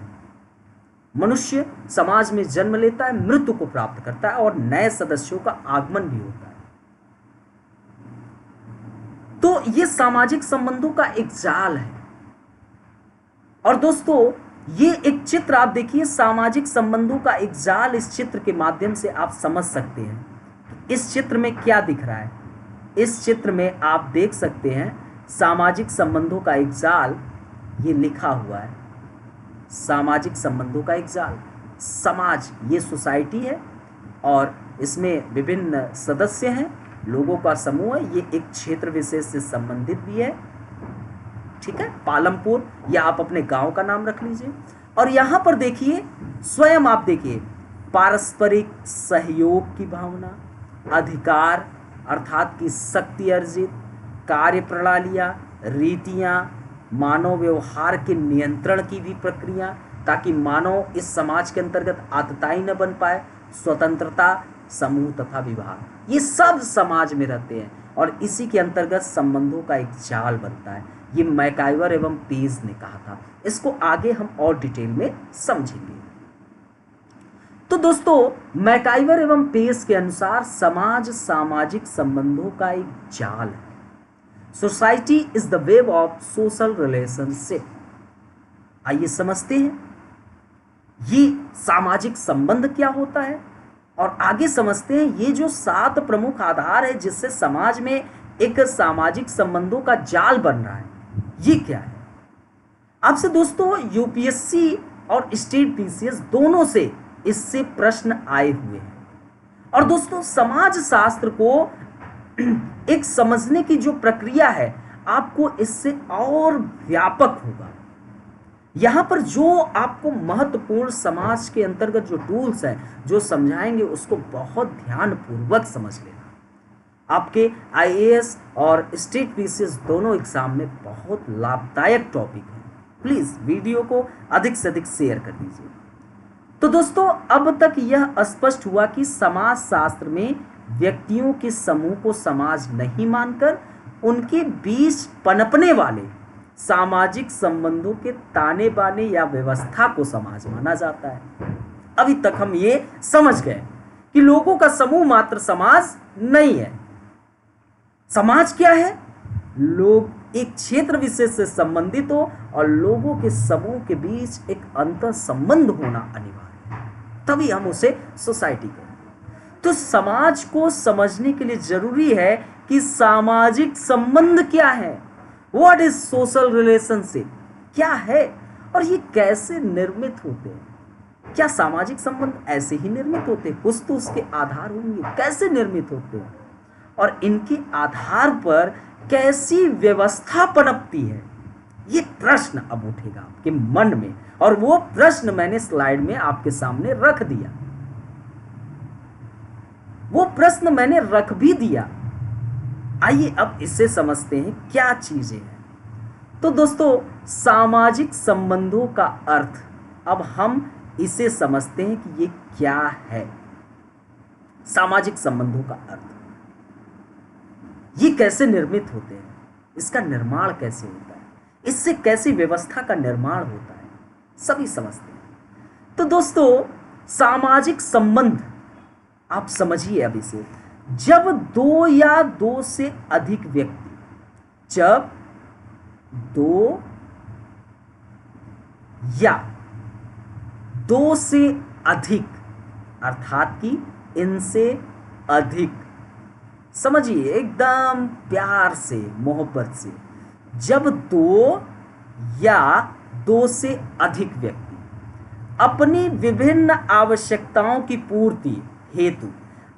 मनुष्य समाज में जन्म लेता है, मृत्यु को प्राप्त करता है और नए सदस्यों का आगमन भी होता है। तो ये सामाजिक संबंधों का एक जाल है। और दोस्तों, ये एक चित्र आप देखिए, सामाजिक संबंधों का एक जाल। इस चित्र के माध्यम से आप समझ सकते हैं इस चित्र में क्या दिख रहा है। इस चित्र में आप देख सकते हैं सामाजिक संबंधों का एक जाल, ये लिखा हुआ है, सामाजिक संबंधों का एक जाल। समाज ये सोसाइटी है और इसमें विभिन्न सदस्य हैं, लोगों का समूह है। ये एक क्षेत्र विशेष से संबंधित भी है, ठीक है, पालमपुर, या आप अपने गांव का नाम रख लीजिए। और यहां पर देखिए, स्वयं आप देखिए, पारस्परिक सहयोग की भावना, अधिकार अर्थात की शक्ति अर्जित, कार्य प्रणालियां, रीतियां, मानव व्यवहार के नियंत्रण की भी प्रक्रिया, ताकि मानव इस समाज के अंतर्गत आतताई न बन पाए, स्वतंत्रता, समूह तथा विभाग, ये सब समाज में रहते हैं और इसी के अंतर्गत संबंधों का एक जाल बनता है। ये मैकाइवर एवं पेज ने कहा था। इसको आगे हम और डिटेल में समझेंगे। तो दोस्तों, मैकाइवर एवं पेज के अनुसार समाज सामाजिक संबंधों का एक जाल है। Society is the web of social relationship. आइए समझते हैं ये सामाजिक संबंध क्या होता है और आगे समझते हैं ये जो 7 प्रमुख आधार है जिससे समाज में एक सामाजिक संबंधों का जाल बन रहा है, ये क्या है। आपसे दोस्तों यूपीएससी और स्टेट पीसीएस दोनों से इससे प्रश्न आए हुए हैं। और दोस्तों, समाज शास्त्र को एक समझने की जो प्रक्रिया है, आपको इससे और व्यापक होगा। यहां पर जो आपको महत्वपूर्ण समाज के अंतर्गत जो टूल्स हैं, जो समझाएंगे, उसको बहुत ध्यानपूर्वक समझ लेना। आपके आईएएस और स्टेट पीसीएस दोनों एग्जाम में बहुत लाभदायक टॉपिक है। प्लीज वीडियो को अधिक से अधिक शेयर कर दीजिए। तो दोस्तों, अब तक यह स्पष्ट हुआ कि समाज शास्त्र में व्यक्तियों के समूह को समाज नहीं मानकर उनके बीच पनपने वाले सामाजिक संबंधों के ताने बाने या व्यवस्था को समाज माना जाता है। अभी तक हम ये समझ गए कि लोगों का समूह मात्र समाज नहीं है। समाज क्या है? लोग एक क्षेत्र विशेष से संबंधित हो और लोगों के समूह के बीच एक अंतर संबंध होना अनिवार्य है, तभी हम उसे सोसाइटी कहते हैं। तो समाज को समझने के लिए जरूरी है कि सामाजिक संबंध क्या है, व्हाट इज सोशल रिलेशनशिप, क्या है और ये कैसे निर्मित होते हैं। क्या सामाजिक संबंध ऐसे ही निर्मित होते हैं? कुछ तो उसके आधार होंगे, कैसे निर्मित होते हैं और इनके आधार पर कैसी व्यवस्था पनपती है, ये प्रश्न अब उठेगा आपके मन में, और वो प्रश्न मैंने स्लाइड में आपके सामने रख दिया, वो प्रश्न मैंने रख भी दिया। आइए अब इससे समझते हैं क्या चीजें हैं। तो दोस्तों, सामाजिक संबंधों का अर्थ, अब हम इसे समझते हैं कि ये क्या है। सामाजिक संबंधों का अर्थ, ये कैसे निर्मित होते हैं, इसका निर्माण कैसे होता है, इससे कैसी व्यवस्था का निर्माण होता है, सभी समझते हैं। तो दोस्तों, सामाजिक संबंध आप समझिए अब इसे, जब दो या दो से अधिक व्यक्ति, जब दो या दो से अधिक, अर्थात कि इनसे अधिक, समझिए एकदम प्यार से, मोहब्बत से, जब दो या दो से अधिक व्यक्ति अपनी विभिन्न आवश्यकताओं की पूर्ति हेतु,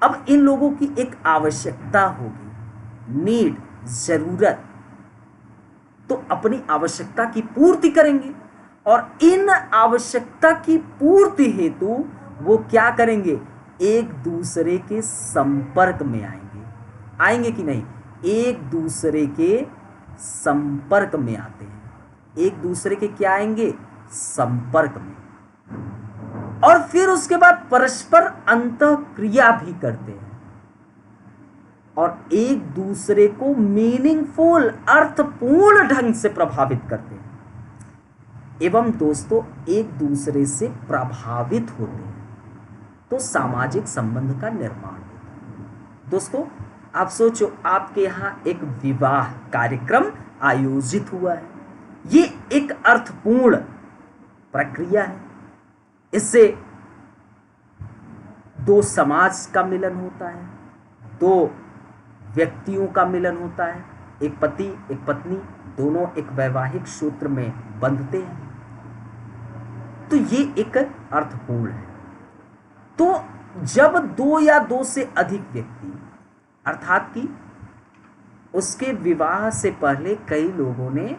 अब इन लोगों की एक आवश्यकता होगी, नीड, जरूरत, तो अपनी आवश्यकता की पूर्ति करेंगे, और इन आवश्यकता की पूर्ति हेतु वो क्या करेंगे, एक दूसरे के संपर्क में आएंगे। आएंगे कि नहीं, एक दूसरे के संपर्क में आते हैं, एक दूसरे के क्या आएंगे, संपर्क में, और फिर उसके बाद परस्पर अंतःक्रिया भी करते हैं, और एक दूसरे को मीनिंगफुल, अर्थपूर्ण ढंग से प्रभावित करते हैं, एवं दोस्तों एक दूसरे से प्रभावित होते हैं, तो सामाजिक संबंध का निर्माण होता है। दोस्तों, आप सोचो, आपके यहाँ एक विवाह कार्यक्रम आयोजित हुआ है, ये एक अर्थपूर्ण प्रक्रिया है, इससे दो समाज का मिलन होता है, दो व्यक्तियों का मिलन होता है, एक पति एक पत्नी दोनों एक वैवाहिक सूत्र में बंधते हैं, तो ये एक अर्थपूर्ण है। तो जब दो या दो से अधिक व्यक्ति, अर्थात कि उसके विवाह से पहले कई लोगों ने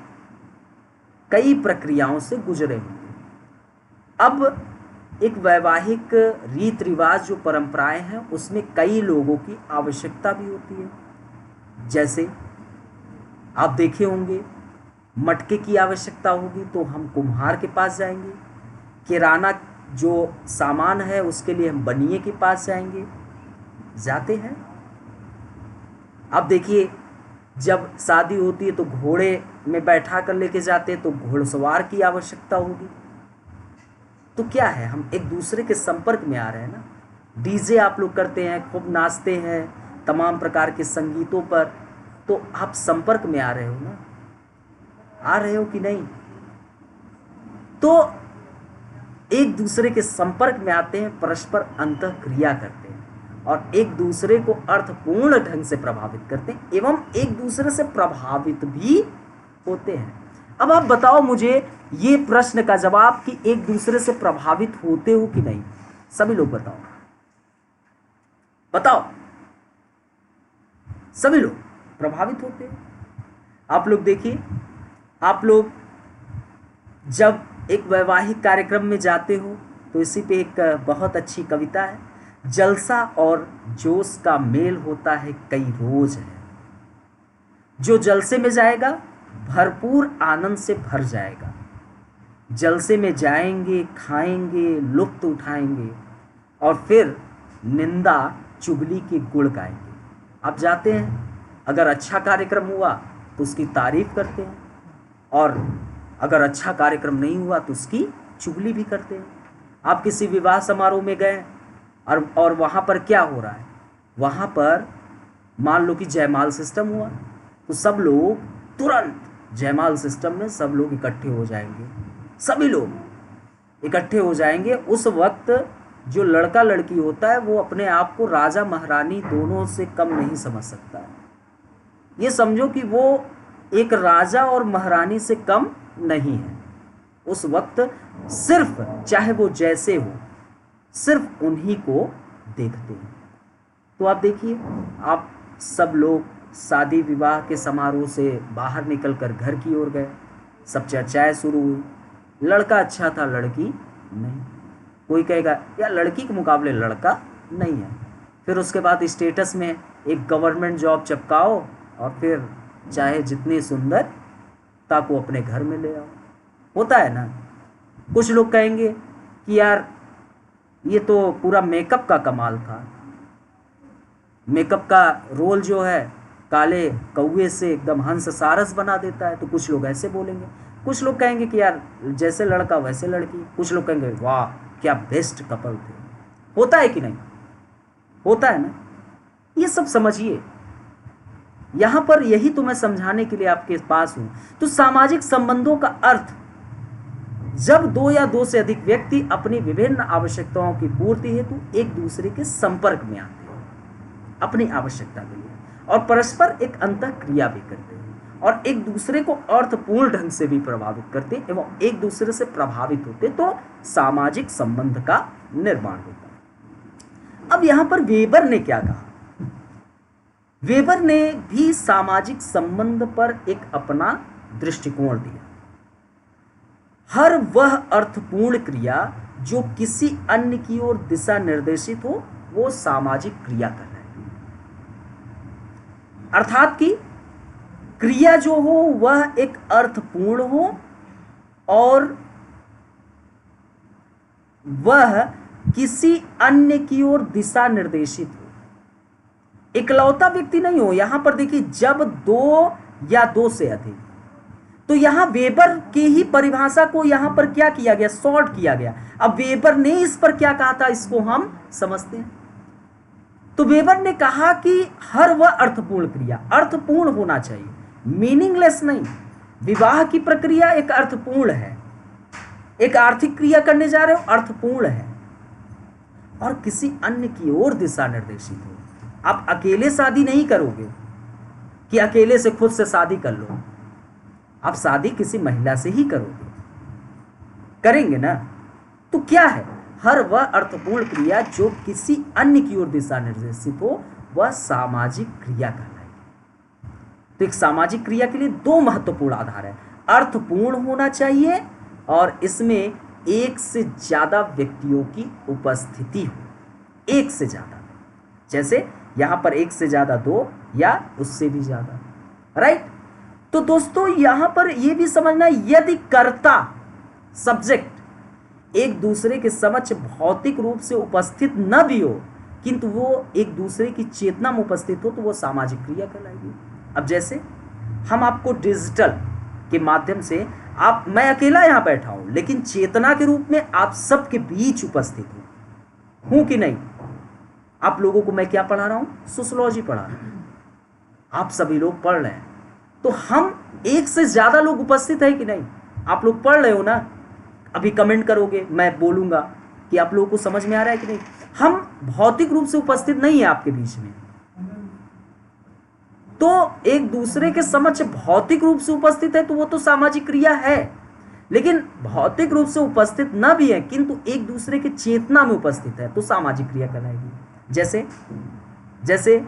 कई प्रक्रियाओं से गुजरे होंगे, अब एक वैवाहिक रीत रिवाज जो परंपराएं हैं उसमें कई लोगों की आवश्यकता भी होती है। जैसे आप देखे होंगे, मटके की आवश्यकता होगी तो हम कुम्हार के पास जाएंगे, किराना जो सामान है उसके लिए हम बनिए के पास जाते हैं। अब देखिए, जब शादी होती है तो घोड़े में बैठा कर लेके जाते हैं, तो घोड़सवार की आवश्यकता होगी। तो क्या है, हम एक दूसरे के संपर्क में आ रहे हैं ना। डीजे आप लोग करते हैं, खूब नाचते हैं तमाम प्रकार के संगीतों पर, तो आप संपर्क में आ रहे हो ना, आ रहे हो कि नहीं। तो एक दूसरे के संपर्क में आते हैं, परस्पर अंतःक्रिया करते हैं, और एक दूसरे को अर्थपूर्ण ढंग से प्रभावित करते हैं, एवं एक दूसरे से प्रभावित भी होते हैं। अब आप बताओ मुझे ये प्रश्न का जवाब कि एक दूसरे से प्रभावित होते हो कि नहीं, सभी लोग बताओ, बताओ, सभी लोग प्रभावित होते हैं। आप लोग देखिए, आप लोग जब एक वैवाहिक कार्यक्रम में जाते हो तो इसी पे एक बहुत अच्छी कविता है, जलसा और जोश का मेल होता है कई रोज है, जो जलसे में जाएगा भरपूर आनंद से भर जाएगा, जलसे में जाएंगे, खाएंगे, लुत्फ उठाएंगे, और फिर निंदा चुगली के गुण गाएंगे। आप जाते हैं, अगर अच्छा कार्यक्रम हुआ तो उसकी तारीफ करते हैं, और अगर अच्छा कार्यक्रम नहीं हुआ तो उसकी चुगली भी करते हैं। आप किसी विवाह समारोह में गए और वहाँ पर क्या हो रहा है, वहाँ पर मान लो कि जयमाल सिस्टम हुआ, तो सब लोग तुरंत जयमाल सिस्टम में सब लोग इकट्ठे हो जाएंगे, सभी लोग इकट्ठे हो जाएंगे। उस वक्त जो लड़का लड़की होता है वो अपने आप को राजा महारानी दोनों से कम नहीं समझ सकता है। ये समझो कि वो एक राजा और महारानी से कम नहीं है। उस वक्त सिर्फ, चाहे वो जैसे हो, सिर्फ उन्हीं को देखते हैं। तो आप देखिए, आप सब लोग शादी विवाह के समारोह से बाहर निकलकर घर की ओर गए, सब चर्चाएं शुरू हुई, लड़का अच्छा था लड़की नहीं, कोई कहेगा यार लड़की के मुकाबले लड़का नहीं है। फिर उसके बाद स्टेटस में एक गवर्नमेंट जॉब चिपकाओ और फिर चाहे जितनी सुंदरता को अपने घर में ले आओ। होता है ना। कुछ लोग कहेंगे कि यार ये तो पूरा मेकअप का कमाल था, मेकअप का रोल जो है काले कौवे से एकदम हंस सारस बना देता है। तो कुछ लोग ऐसे बोलेंगे, कुछ लोग कहेंगे कि यार जैसे लड़का वैसे लड़की, कुछ लोग कहेंगे वाह क्या बेस्ट कपल थे। होता है कि नहीं? होता है ना। ये सब समझिए, यहां पर यही तो मैं समझाने के लिए आपके पास हूं। तो सामाजिक संबंधों का अर्थ जब दो या दो से अधिक व्यक्ति अपनी विभिन्न आवश्यकताओं की पूर्ति हेतु एक दूसरे के संपर्क में आते हैं अपनी आवश्यकता के लिए, और परस्पर एक अंतः क्रिया भी करते हैं और एक दूसरे को अर्थपूर्ण ढंग से भी प्रभावित करते एवं एक दूसरे से प्रभावित होते, तो सामाजिक संबंध का निर्माण होता है। अब यहां पर वेबर ने क्या कहा? वेबर ने भी सामाजिक संबंध पर एक अपना दृष्टिकोण दिया। हर वह अर्थपूर्ण क्रिया जो किसी अन्य की ओर दिशा निर्देशित हो वो सामाजिक क्रिया कहलाएगी। अर्थात कि क्रिया जो हो वह एक अर्थपूर्ण हो और वह किसी अन्य की ओर दिशा निर्देशित हो, इकलौता व्यक्ति नहीं हो। यहां पर देखिए जब दो या दो से अधिक, तो यहां वेबर के ही परिभाषा को यहां पर क्या किया गया? शॉर्ट किया गया। अब वेबर ने इस पर क्या कहा था इसको हम समझते हैं। तो वेबर ने कहा कि हर वह अर्थपूर्ण क्रिया, अर्थपूर्ण होना चाहिए, मीनिंगलेस नहीं। विवाह की प्रक्रिया एक अर्थपूर्ण है, एक आर्थिक क्रिया करने जा रहे हो, अर्थपूर्ण है, और किसी अन्य की ओर दिशा निर्देशित हो। आप अकेले शादी नहीं करोगे कि अकेले से खुद से शादी कर लो, आप शादी किसी महिला से ही करोगे, करेंगे ना। तो क्या है? हर वह अर्थपूर्ण क्रिया जो किसी अन्य की ओर दिशा निर्देशित हो वह सामाजिक क्रिया कहलाएगी। तो एक सामाजिक क्रिया के लिए दो महत्वपूर्ण आधार है, अर्थपूर्ण होना चाहिए और इसमें एक से ज्यादा व्यक्तियों की उपस्थिति हो, एक से ज्यादा, जैसे यहां पर एक से ज्यादा दो या उससे भी ज्यादा, राइट। तो दोस्तों यहां पर यह भी समझना, यदि कर्ता सब्जेक्ट एक दूसरे के समक्ष भौतिक रूप से उपस्थित न भी हो किंतु वो एक दूसरे की चेतना में उपस्थित हो तो वो सामाजिक क्रिया कहलाएगी। अब जैसे हम आपको डिजिटल के माध्यम से मैं अकेला यहां बैठा हूं लेकिन चेतना के रूप में आप सबके बीच उपस्थित हूं कि नहीं? आप लोगों को मैं क्या पढ़ा रहा हूं? सोशियोलॉजी पढ़ा रहा हूं, आप सभी लोग पढ़ रहे हैं, तो हम एक से ज्यादा लोग उपस्थित है कि नहीं? आप लोग पढ़ रहे हो ना, अभी कमेंट करोगे, मैं बोलूंगा कि आप लोगों को समझ में आ रहा है कि नहीं। हम भौतिक रूप से उपस्थित नहीं है आपके बीच में, तो एक दूसरे के समक्ष भौतिक रूप से उपस्थित है तो वो तो सामाजिक क्रिया है। लेकिन भौतिक रूप से उपस्थित न भी है किंतु एक दूसरे के चेतना में उपस्थित है तो सामाजिक क्रिया कहलाएगी। जैसे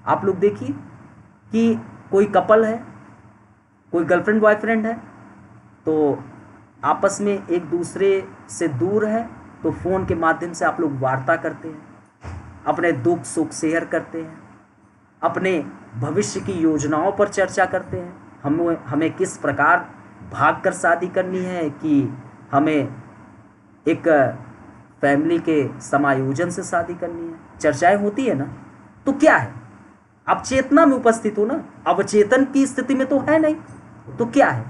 आप लोग देखिए कि कोई कपल है, कोई गर्लफ्रेंड बॉयफ्रेंड है, तो आपस में एक दूसरे से दूर है तो फोन के माध्यम से आप लोग वार्ता करते हैं, अपने दुख सुख शेयर करते हैं, अपने भविष्य की योजनाओं पर चर्चा करते हैं। हमें किस प्रकार भागकर शादी करनी है कि हमें एक फैमिली के समायोजन से शादी करनी है, चर्चाएं होती है ना। तो क्या है? आप चेतना में उपस्थित हो ना, अवचेतन की स्थिति में तो है नहीं। तो क्या है?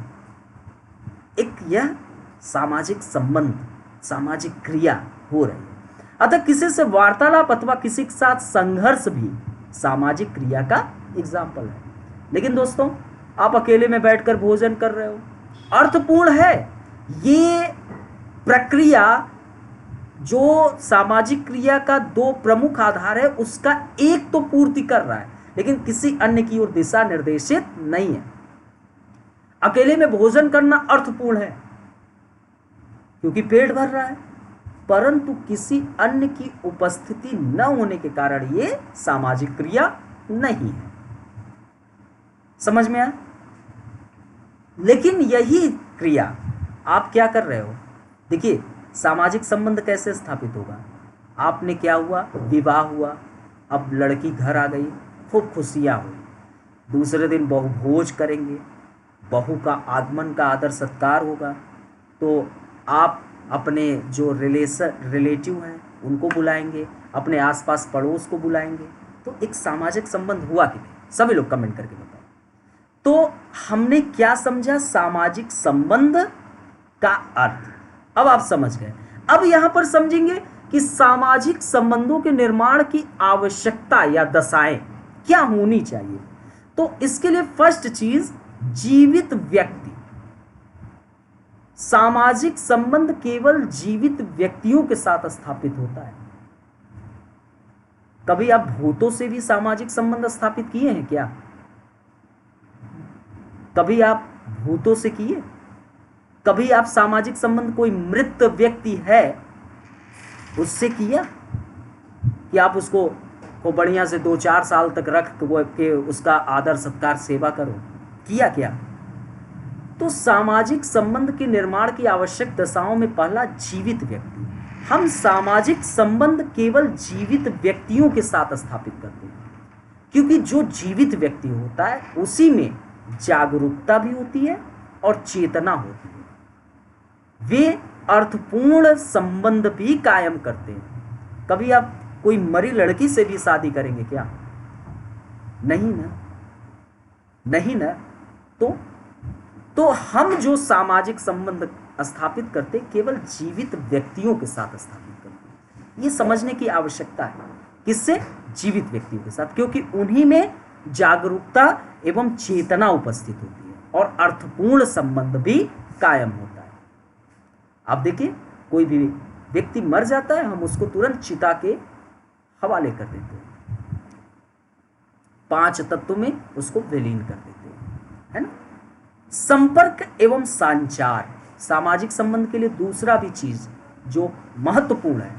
एक यह सामाजिक संबंध, सामाजिक क्रिया हो रही है। अतः किसी से वार्तालाप अथवा किसी के साथ संघर्ष भी सामाजिक क्रिया का एग्जाम्पल है। लेकिन दोस्तों आप अकेले में बैठकर भोजन कर रहे हो, अर्थपूर्ण है ये प्रक्रिया, जो सामाजिक क्रिया का दो प्रमुख आधार है उसका एक तो पूर्ति कर रहा है लेकिन किसी अन्य की ओर दिशा निर्देशित नहीं है। अकेले में भोजन करना अर्थपूर्ण है क्योंकि पेट भर रहा है, परंतु किसी अन्य की उपस्थिति न होने के कारण ये सामाजिक क्रिया नहीं है। समझ में आया? लेकिन यही क्रिया आप क्या कर रहे हो? देखिए, सामाजिक संबंध कैसे स्थापित होगा? आपने क्या हुआ, विवाह हुआ, अब लड़की घर आ गई, खूब खुशियाँ हुई, दूसरे दिन बहू भोज करेंगे, बहू का आगमन का आदर सत्कार होगा, तो आप अपने जो रिलेटिव हैं उनको बुलाएंगे, अपने आसपास पड़ोस को बुलाएंगे, तो एक सामाजिक संबंध हुआ कि नहीं? सभी लोग कमेंट करके बताओ। तो हमने क्या समझा सामाजिक संबंध का अर्थ? अब आप समझ गए। अब यहां पर समझेंगे कि सामाजिक संबंधों के निर्माण की आवश्यकता या दशाएं क्या होनी चाहिए। तो इसके लिए फर्स्ट चीज, जीवित व्यक्ति। सामाजिक संबंध केवल जीवित व्यक्तियों के साथ स्थापित होता है। कभी आप भूतों से भी सामाजिक संबंध स्थापित किए हैं क्या? कभी आप भूतों से किए? कभी आप सामाजिक संबंध कोई मृत व्यक्ति है उससे किया कि आप उसको को बढ़िया से 2-4 साल तक रख के उसका आदर सत्कार सेवा करो? किया क्या? तो सामाजिक संबंध के निर्माण की आवश्यक दशाओं में पहला, जीवित व्यक्ति। हम सामाजिक संबंध केवल जीवित व्यक्तियों के साथ स्थापित करते हैं, क्योंकि जो जीवित व्यक्ति होता है उसी में जागरूकता भी होती है और चेतना होती है। वे अर्थपूर्ण संबंध भी कायम करते हैं। कभी आप कोई मरी लड़की से भी शादी करेंगे क्या? नहीं ना, नहीं ना। तो हम जो सामाजिक संबंध स्थापित करते केवल जीवित व्यक्तियों के साथ स्थापित करते हैं। ये समझने की आवश्यकता है। किससे? जीवित व्यक्तियों के साथ, क्योंकि उन्हीं में जागरूकता एवं चेतना उपस्थित होती है और अर्थपूर्ण संबंध भी कायम होता है। आप देखिए, कोई भी व्यक्ति मर जाता है, हम उसको तुरंत चिता के हवाले कर देते हैं, 5 तत्वों में उसको विलीन कर देते हैं, है ना। संपर्क एवं संचार, सामाजिक संबंध के लिए दूसरा भी चीज जो महत्वपूर्ण है।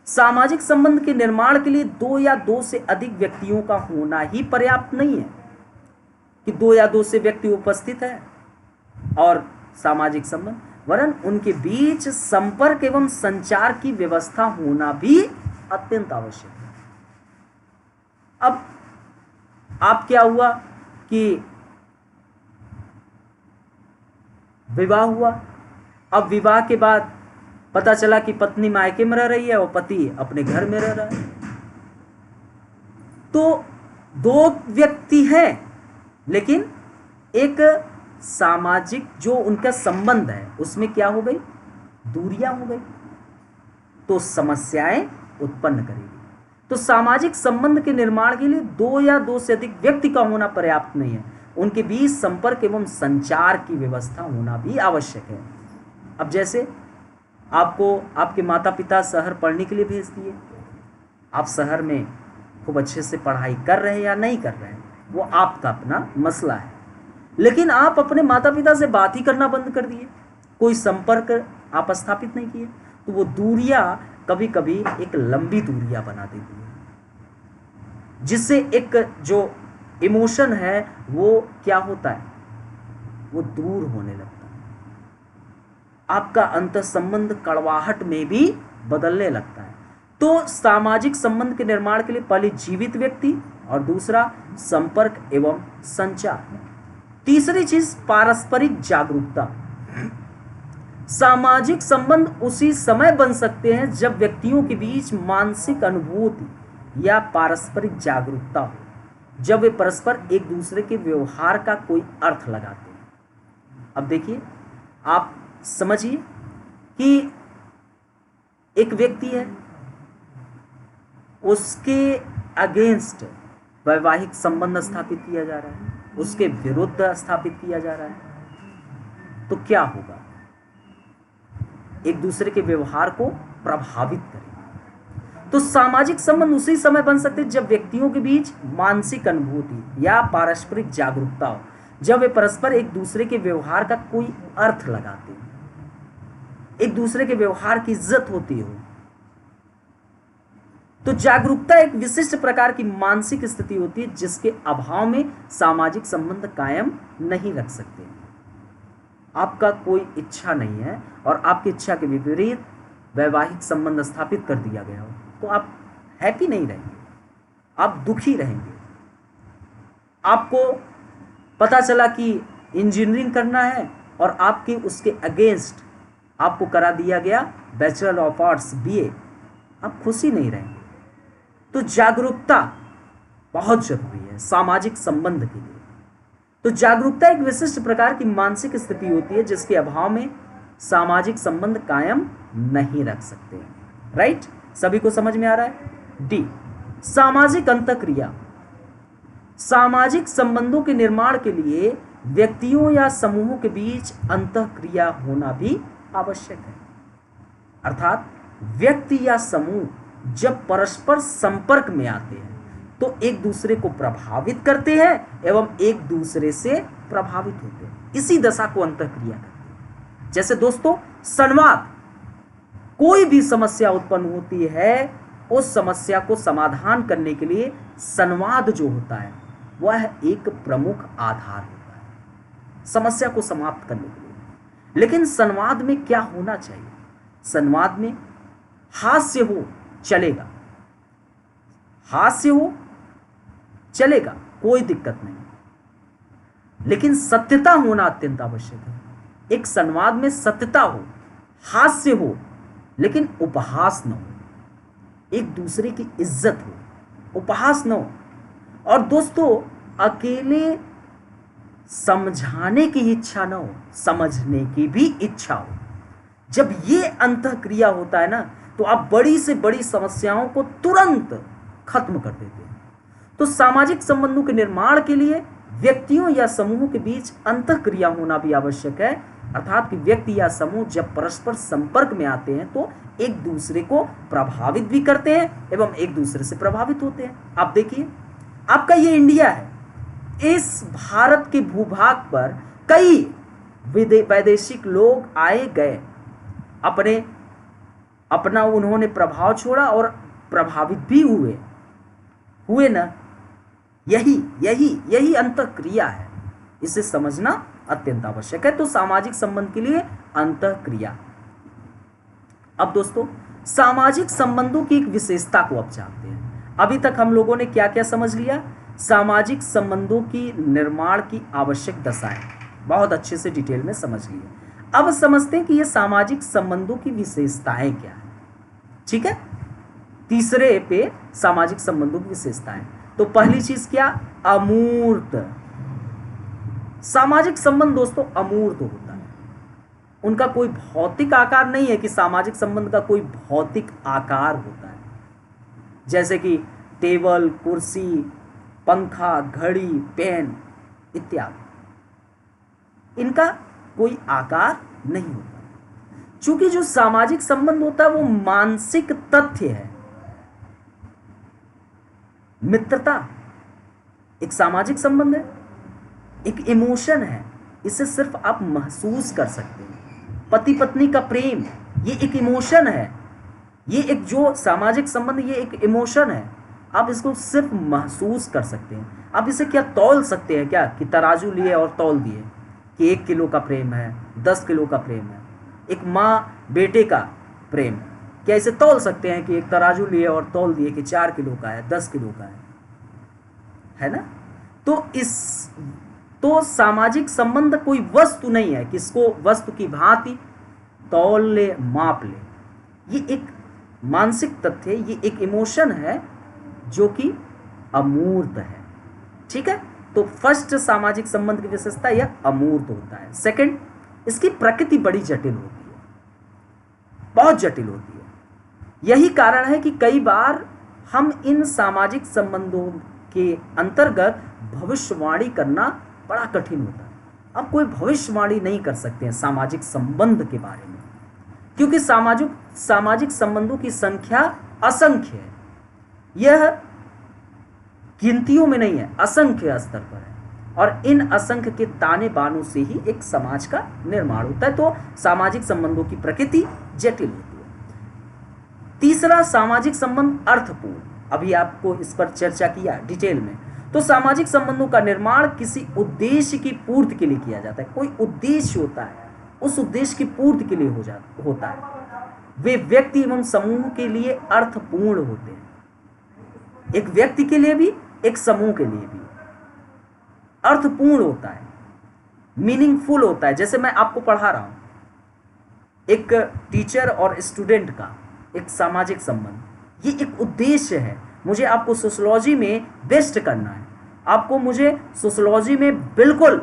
सामाजिक संबंध के निर्माण के लिए 2 या 2 से अधिक व्यक्तियों का होना ही पर्याप्त नहीं है कि 2 या 2 से व्यक्ति उपस्थित है और सामाजिक संबंध, वरन उनके बीच संपर्क एवं संचार की व्यवस्था होना भी अत्यंत आवश्यक है। अब आप क्या हुआ कि विवाह हुआ, अब विवाह के बाद पता चला कि पत्नी मायके में रह रही है और पति अपने घर में रह रहा है, तो 2 व्यक्ति हैं, लेकिन एक सामाजिक जो उनका संबंध है उसमें क्या हो गई? दूरियां हो गई, तो समस्याएं उत्पन्न करेगी। तो सामाजिक संबंध के निर्माण के लिए 2 या 2 से अधिक व्यक्ति का होना पर्याप्त नहीं है, उनके बीच संपर्क एवं संचार की व्यवस्था होना भी आवश्यक है। अब जैसे आपको आपके माता पिता शहर पढ़ने के लिए भेज दिए, आप शहर में खूब अच्छे से पढ़ाई कर रहे हैं या नहीं कर रहे हैं, वो आपका अपना मसला है, लेकिन आप अपने माता पिता से बात ही करना बंद कर दिए, कोई संपर्क आप स्थापित नहीं किए, तो वो दूरियां कभी कभी एक लंबी दूरियां बना देती है, जिससे एक जो इमोशन है वो क्या होता है? वो दूर होने लगता है। आपका अंतर संबंध कड़वाहट में भी बदलने लगता है। तो सामाजिक संबंध के निर्माण के लिए पहले जीवित व्यक्ति और दूसरा संपर्क एवं संचार। तीसरी चीज, पारस्परिक जागरूकता। सामाजिक संबंध उसी समय बन सकते हैं जब व्यक्तियों के बीच मानसिक अनुभूति या पारस्परिक जागरूकता हो, जब वे परस्पर एक दूसरे के व्यवहार का कोई अर्थ लगाते हैं। अब देखिए, आप समझिए कि एक व्यक्ति है, उसके अगेंस्ट वैवाहिक संबंध स्थापित किया जा रहा है, उसके विरुद्ध स्थापित किया जा रहा है, तो क्या होगा? एक दूसरे के व्यवहार को प्रभावित करेगा। तो सामाजिक संबंध उसी समय बन सकते हैं जब व्यक्तियों के बीच मानसिक अनुभूति या पारस्परिक जागरूकता हो, जब वे परस्पर एक दूसरे के व्यवहार का कोई अर्थ लगाते हैं, एक दूसरे के व्यवहार की इज्जत होती हो। तो जागरूकता एक विशिष्ट प्रकार की मानसिक स्थिति होती है जिसके अभाव में सामाजिक संबंध कायम नहीं रख सकते। आपका कोई इच्छा नहीं है और आपकी इच्छा के विपरीत वैवाहिक संबंध स्थापित कर दिया गया हो, तो आप हैप्पी नहीं रहेंगे, आप दुखी रहेंगे। आपको पता चला कि इंजीनियरिंग करना है और आपके उसके अगेंस्ट आपको करा दिया गया बैचलर ऑफ आर्ट्स बीए, आप खुशी नहीं रहेंगे। तो जागरूकता बहुत जरूरी है सामाजिक संबंध के लिए। तो जागरूकता एक विशिष्ट प्रकार की मानसिक स्थिति होती है जिसके अभाव में सामाजिक संबंध कायम नहीं रख सकते। राइट, सभी को समझ में आ रहा है। डी, सामाजिक अंतःक्रिया। सामाजिक संबंधों के निर्माण के लिए व्यक्तियों या समूहों के बीच अंतःक्रिया होना भी आवश्यक है। अर्थात व्यक्ति या समूह जब परस्पर संपर्क में आते हैं तो एक दूसरे को प्रभावित करते हैं एवं एक दूसरे से प्रभावित होते हैं। इसी दशा को अंतःक्रिया कहते हैं। जैसे दोस्तों, संवाद, कोई भी समस्या उत्पन्न होती है, उस समस्या को समाधान करने के लिए संवाद जो होता है वह एक प्रमुख आधार होता है समस्या को समाप्त करने के लिए। लेकिन संवाद में क्या होना चाहिए? संवाद में हास्य हो चलेगा, हास्य हो चलेगा, कोई दिक्कत नहीं, लेकिन सत्यता होना अत्यंत आवश्यक है। एक संवाद में सत्यता हो, हास्य हो, लेकिन उपहास न हो, एक दूसरे की इज्जत हो, उपहास न हो। और दोस्तों, अकेले समझाने की इच्छा न हो, समझने की भी इच्छा हो। जब ये अंतःक्रिया होता है ना, तो आप बड़ी से बड़ी समस्याओं को तुरंत खत्म कर देते हैं। तो सामाजिक संबंधों के निर्माण के लिए व्यक्तियों या समूहों के बीच अंतःक्रिया होना भी आवश्यक है। अर्थात कि व्यक्ति या समूह जब परस्पर संपर्क में आते हैं तो एक दूसरे को प्रभावित भी करते हैं एवं एक दूसरे से प्रभावित होते हैं। आप देखिए, आपका ये इंडिया है, इस भारत के भूभाग पर कई वैदेशिक लोग आए गए, अपना उन्होंने प्रभाव छोड़ा और प्रभावित भी हुए ना। यही अंतःक्रिया है, इसे समझना अत्यंत आवश्यक है। तो सामाजिक संबंध के लिए अंतःक्रिया। अब दोस्तों, सामाजिक संबंधों की एक विशेषता को अब जानते हैं। अभी तक हम लोगों ने क्या क्या समझ लिया? सामाजिक संबंधों की निर्माण की आवश्यक दशाएं बहुत अच्छे से डिटेल में समझ लिए। अब समझते हैं कि ये सामाजिक संबंधों की विशेषताएं क्या है। ठीक है, तीसरे पे सामाजिक संबंधों की विशेषताएं। तो पहली चीज क्या? अमूर्त। सामाजिक संबंध दोस्तों अमूर्त होता है, उनका कोई भौतिक आकार नहीं है कि सामाजिक संबंध का कोई भौतिक आकार होता है, जैसे कि टेबल, कुर्सी, पंखा, घड़ी, पेन इत्यादि। इनका कोई आकार नहीं होता। चूंकि जो सामाजिक संबंध होता है वो मानसिक तथ्य है। मित्रता एक सामाजिक संबंध है, एक इमोशन है, इसे सिर्फ आप महसूस कर सकते हैं। पति पत्नी का प्रेम ये एक इमोशन है, ये एक जो सामाजिक संबंध ये एक इमोशन है, आप इसको सिर्फ महसूस कर सकते हैं। आप इसे क्या तौल सकते हैं क्या कि तराजू लिए और तौल दिए कि 1 किलो का प्रेम है, 10 किलो का प्रेम है? एक माँ बेटे का प्रेम क्या इसे तौल सकते हैं कि एक तराजू लिए और तौल दिए कि 4 किलो का है, 10 किलो का है ना? तो सामाजिक संबंध कोई वस्तु नहीं है कि इसको वस्तु की भांति तौल ले, माप ले। ये एक मानसिक तथ्य है, ये एक इमोशन है जो कि अमूर्त है। ठीक है, तो फर्स्ट सामाजिक संबंध की विशेषता यह अमूर्त होता है। सेकंड, इसकी प्रकृति बड़ी जटिल होती है, बहुत जटिल होती है। यही कारण है कि कई बार हम इन सामाजिक संबंधों के अंतर्गत भविष्यवाणी करना बड़ा कठिन होता है। अब कोई भविष्यवाणी नहीं कर सकते हैं सामाजिक संबंध के बारे में, क्योंकि सामाजिक संबंधों की संख्या असंख्य है। यह गिनतियों में नहीं है, असंख्य स्तर पर है, और इन असंख्य के ताने बानों से ही एक समाज का निर्माण होता है। तो सामाजिक संबंधों की प्रकृति जटिल होती है। तीसरा, सामाजिक संबंध अर्थपूर्ण। अभी आपको इस पर चर्चा किया डिटेल में। तो सामाजिक संबंधों का निर्माण किसी उद्देश्य की पूर्ति के लिए किया जाता है। कोई उद्देश्य होता है, उस उद्देश्य की पूर्ति के लिए होता है। वे व्यक्ति एवं समूह के लिए अर्थपूर्ण होते हैं। एक व्यक्ति के लिए भी, एक समूह के लिए भी अर्थपूर्ण होता है, मीनिंगफुल होता है। जैसे मैं आपको पढ़ा रहा हूं, एक टीचर और स्टूडेंट का एक सामाजिक संबंध, ये एक उद्देश्य है। मुझे आपको सोशियोलॉजी में बेस्ट करना है, आपको मुझे सोशियोलॉजी में बिल्कुल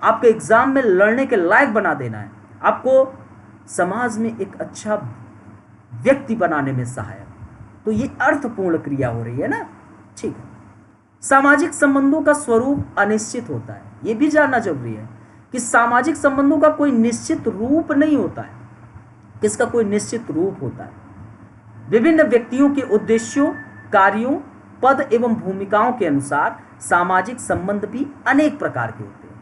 आपके एग्जाम में लड़ने के लायक बना देना है, आपको समाज में एक अच्छा व्यक्ति बनाने में सहायक। तो ये अर्थपूर्ण क्रिया हो रही है ना, ठीक है। सामाजिक संबंधों का स्वरूप अनिश्चित होता है। ये भी जानना जरूरी है कि सामाजिक संबंधों का कोई निश्चित रूप नहीं होता है। किसका कोई निश्चित रूप होता है? विभिन्न व्यक्तियों के उद्देश्यों, कार्यों, पद एवं भूमिकाओं के अनुसार सामाजिक संबंध भी अनेक प्रकार के होते हैं।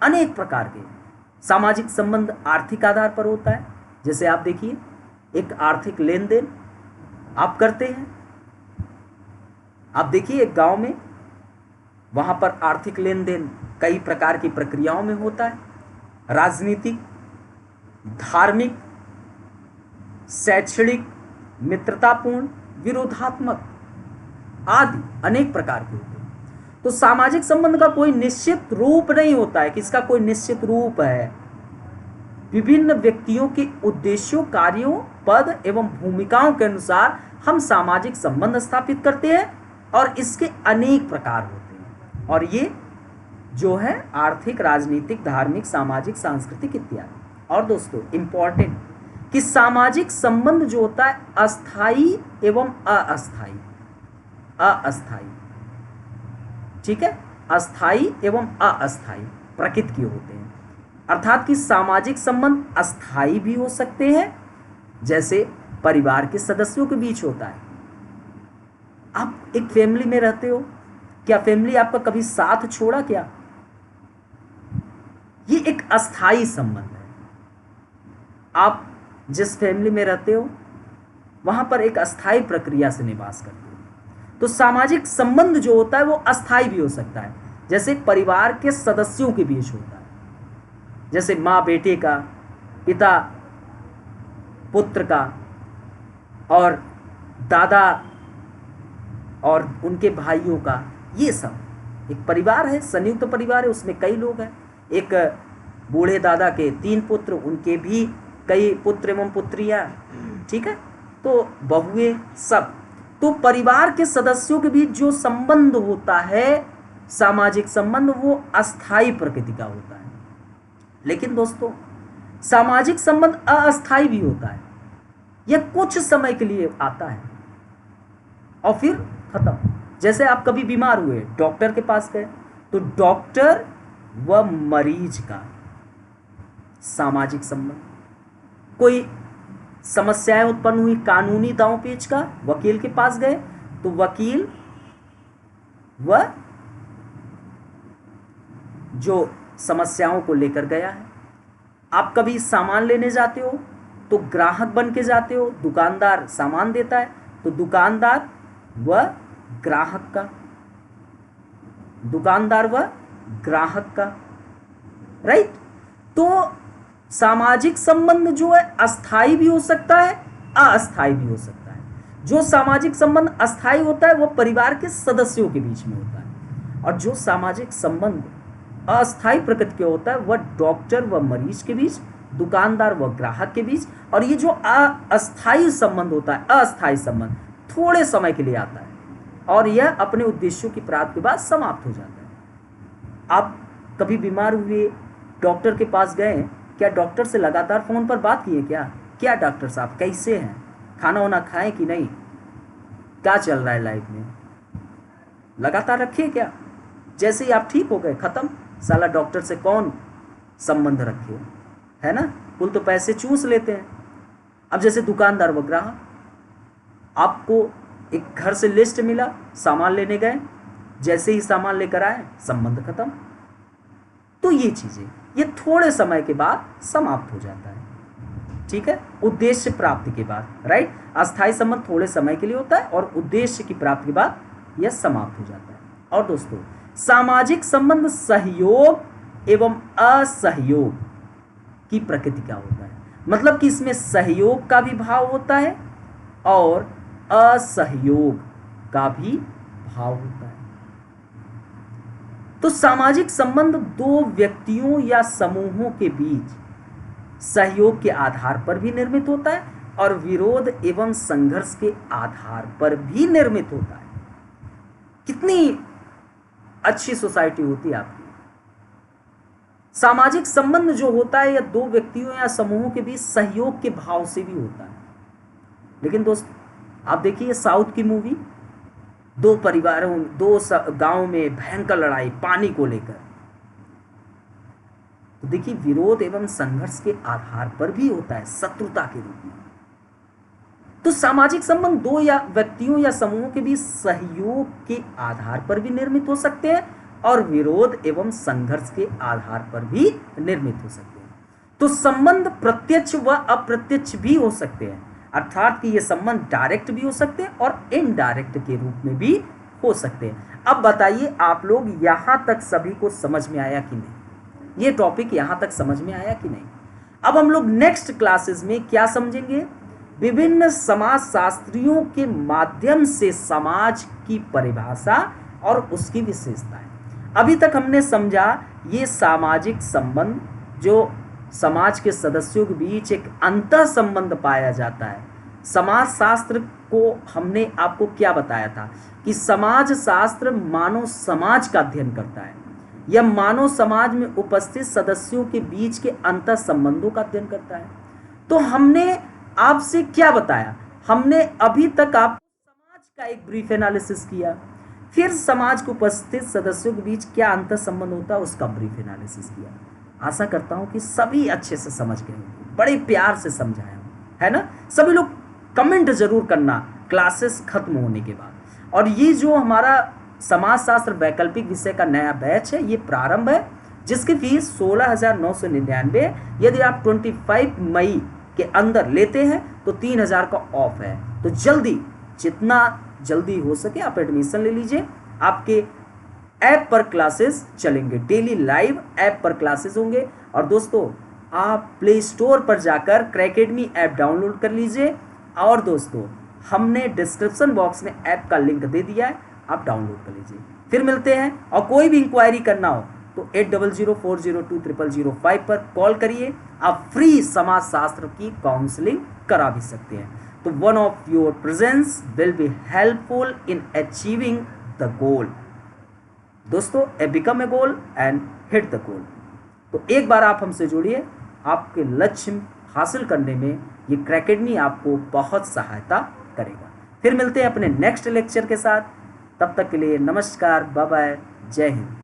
अनेक प्रकार के सामाजिक संबंध आर्थिक आधार पर होता है। जैसे आप देखिए, एक आर्थिक लेन देन आप करते हैं। आप देखिए एक गांव में, वहां पर आर्थिक लेन देन कई प्रकार की प्रक्रियाओं में होता है। राजनीतिक, धार्मिक, शैक्षणिक, मित्रतापूर्ण, विरोधात्मक आदि अनेक प्रकार के होते हैं। तो सामाजिक संबंध का कोई निश्चित रूप नहीं होता है। किसका कोई निश्चित रूप है? विभिन्न व्यक्तियों के उद्देश्यों, कार्यों, पद एवं भूमिकाओं के अनुसार हम सामाजिक संबंध स्थापित करते हैं और इसके अनेक प्रकार होते हैं। और ये जो है आर्थिक, राजनीतिक, धार्मिक, सामाजिक, सांस्कृतिक इत्यादि। और दोस्तों इंपॉर्टेंट कि सामाजिक संबंध जो होता है अस्थाई एवं अस्थाई, ठीक है, अस्थाई एवं अस्थाई प्रकृति के होते हैं। अर्थात कि सामाजिक संबंध अस्थाई भी हो सकते हैं, जैसे परिवार के सदस्यों के बीच होता है। आप एक फैमिली में रहते हो, क्या फैमिली आपका कभी साथ छोड़ा क्या? ये एक अस्थाई संबंध है। आप जिस फैमिली में रहते हो वहां पर एक अस्थाई प्रक्रिया से निवास करते हो। तो सामाजिक संबंध जो होता है वो अस्थाई भी हो सकता है, जैसे परिवार के सदस्यों के बीच होता है, जैसे माँ बेटे का, पिता पुत्र का, और दादा और उनके भाइयों का। ये सब एक परिवार है, संयुक्त परिवार है, उसमें कई लोग हैं। एक बूढ़े दादा के 3 पुत्र, उनके भी कई पुत्र एवं पुत्रियां, ठीक है, तो बहुएं, सब। तो परिवार के सदस्यों के बीच जो संबंध होता है, सामाजिक संबंध, वो अस्थाई प्रकृति का होता है। लेकिन दोस्तों सामाजिक संबंध अस्थाई भी होता है। यह कुछ समय के लिए आता है और फिर खत्म। जैसे आप कभी बीमार हुए, डॉक्टर के पास गए, तो डॉक्टर व मरीज का सामाजिक संबंध। कोई समस्याएं उत्पन्न हुई कानूनी दांव पेच का, वकील के पास गए, तो वकील व जो समस्याओं को लेकर गया है। आप कभी सामान लेने जाते हो तो ग्राहक बन के जाते हो, दुकानदार सामान देता है तो दुकानदार व ग्राहक का, दुकानदार व ग्राहक का, राइट। तो सामाजिक संबंध जो है अस्थाई भी हो सकता है, अस्थाई भी हो सकता है। जो सामाजिक संबंध अस्थाई होता है वो परिवार के सदस्यों के बीच में होता है, और जो सामाजिक संबंध अस्थाई प्रकृति के होता है वह डॉक्टर व मरीज के बीच, दुकानदार व ग्राहक के बीच। और ये जो अस्थाई संबंध होता है, अस्थाई संबंध, थोड़े समय के लिए आता है और यह अपने उद्देश्यों की प्राप्ति के बाद समाप्त हो जाता है। आप कभी बीमार हुए, डॉक्टर के पास गए, क्या डॉक्टर से लगातार फोन पर बात किए क्या डॉक्टर साहब कैसे हैं, खाना वाना खाएं कि नहीं, क्या चल रहा है लाइफ में, लगातार रखिए क्या? जैसे ही आप ठीक हो गए, खत्म। साला डॉक्टर से कौन संबंध रखे, है ना? कुल तो पैसे चूस लेते हैं। अब जैसे दुकानदार व ग्राहक, आपको एक घर से लिस्ट मिला, सामान लेने गए, जैसे ही सामान लेकर आए संबंध खत्म। तो ये चीजें ये थोड़े समय के बाद समाप्त हो जाता है, ठीक है, उद्देश्य प्राप्ति के बाद, राइट। अस्थाई संबंध थोड़े समय के लिए होता है और उद्देश्य की प्राप्ति के बाद यह समाप्त हो जाता है। और दोस्तों सामाजिक संबंध सहयोग एवं असहयोग, की प्रकृति क्या होता है, मतलब कि इसमें सहयोग का भी भाव होता है और असहयोग का भी भाव होता है। तो सामाजिक संबंध दो व्यक्तियों या समूहों के बीच सहयोग के आधार पर भी निर्मित होता है और विरोध एवं संघर्ष के आधार पर भी निर्मित होता है। कितनी अच्छी सोसाइटी होती है आपकी। सामाजिक संबंध जो होता है या दो व्यक्तियों या समूहों के बीच सहयोग के भाव से भी होता है। लेकिन दोस्त आप देखिए साउथ की मूवी, दो परिवारों, दो गांव में भयंकर लड़ाई पानी को लेकर, तो देखिए विरोध एवं संघर्ष के आधार पर भी होता है, शत्रुता के रूप में। तो सामाजिक संबंध दो या व्यक्तियों या समूहों के बीच सहयोग के आधार पर भी निर्मित हो सकते हैं और विरोध एवं संघर्ष के आधार पर भी निर्मित हो सकते हैं। तो संबंध प्रत्यक्ष व अप्रत्यक्ष भी हो सकते हैं, अर्थात कि ये संबंध डायरेक्ट भी हो सकते हैं और इनडायरेक्ट के रूप में भी हो सकते हैं। अब बताइए आप लोग यहां तक सभी को समझ में आया कि नहीं? ये टॉपिक यहां तक समझ में आया कि नहीं? अब हम लोग नेक्स्ट क्लासेस में क्या समझेंगे? विभिन्न समाज शास्त्रियों के माध्यम से समाज की परिभाषा और उसकी विशेषताएं। अभी तक हमने समझा ये सामाजिक संबंध जो समाज के सदस्यों के बीच एक अंतर संबंध पाया जाता है। समाज शास्त्र को हमने आपको क्या बताया था कि समाज शास्त्र मानव समाज का अध्ययन करता है, यह मानव समाज में उपस्थित सदस्यों के बीच के अंतर संबंधों का अध्ययन करता है। तो हमने आपसे क्या बताया? हमने अभी तक आपको समाज का एक ब्रीफ एनालिसिस किया, फिर समाज के उपस्थित सदस्यों के बीच क्या अंतर संबंध होता है उसका ब्रीफ एनालिसिस किया। आशा करता हूं कि सभी अच्छे से समझ गए होंगे, बड़े प्यार से समझाया है ना। सभी लोग कमेंट जरूर करना क्लासेस खत्म होने के बाद। और ये जो हमारा समाजशास्त्र वैकल्पिक विषय का नया बैच है ये प्रारंभ है, जिसकी फीस 16,999। यदि आप 25 मई के अंदर लेते हैं तो 3,000 का ऑफ है। तो जल्दी, जितना जल्दी हो सके आप एडमिशन ले लीजिए। आपके ऐप पर क्लासेस चलेंगे, डेली लाइव ऐप पर क्लासेस होंगे। और दोस्तों आप प्ले स्टोर पर जाकर क्रैकेडमी ऐप डाउनलोड कर लीजिए। और दोस्तों हमने डिस्क्रिप्शन बॉक्स में ऐप का लिंक दे दिया है, आप डाउनलोड कर लीजिए। फिर मिलते हैं, और कोई भी इंक्वायरी करना हो तो 8004020005 पर कॉल करिए। आप फ्री समाज शास्त्र की काउंसलिंग करा भी सकते हैं। तो one of your presence will be helpful in achieving the goal. दोस्तों become a goal and hit the goal. तो एक बार आप हमसे जुड़िए, आपके लक्ष्य हासिल करने में ये क्रैकेडमी आपको बहुत सहायता करेगा। फिर मिलते हैं अपने नेक्स्ट लेक्चर के साथ, तब तक के लिए नमस्कार, बाय बाय, जय हिंद।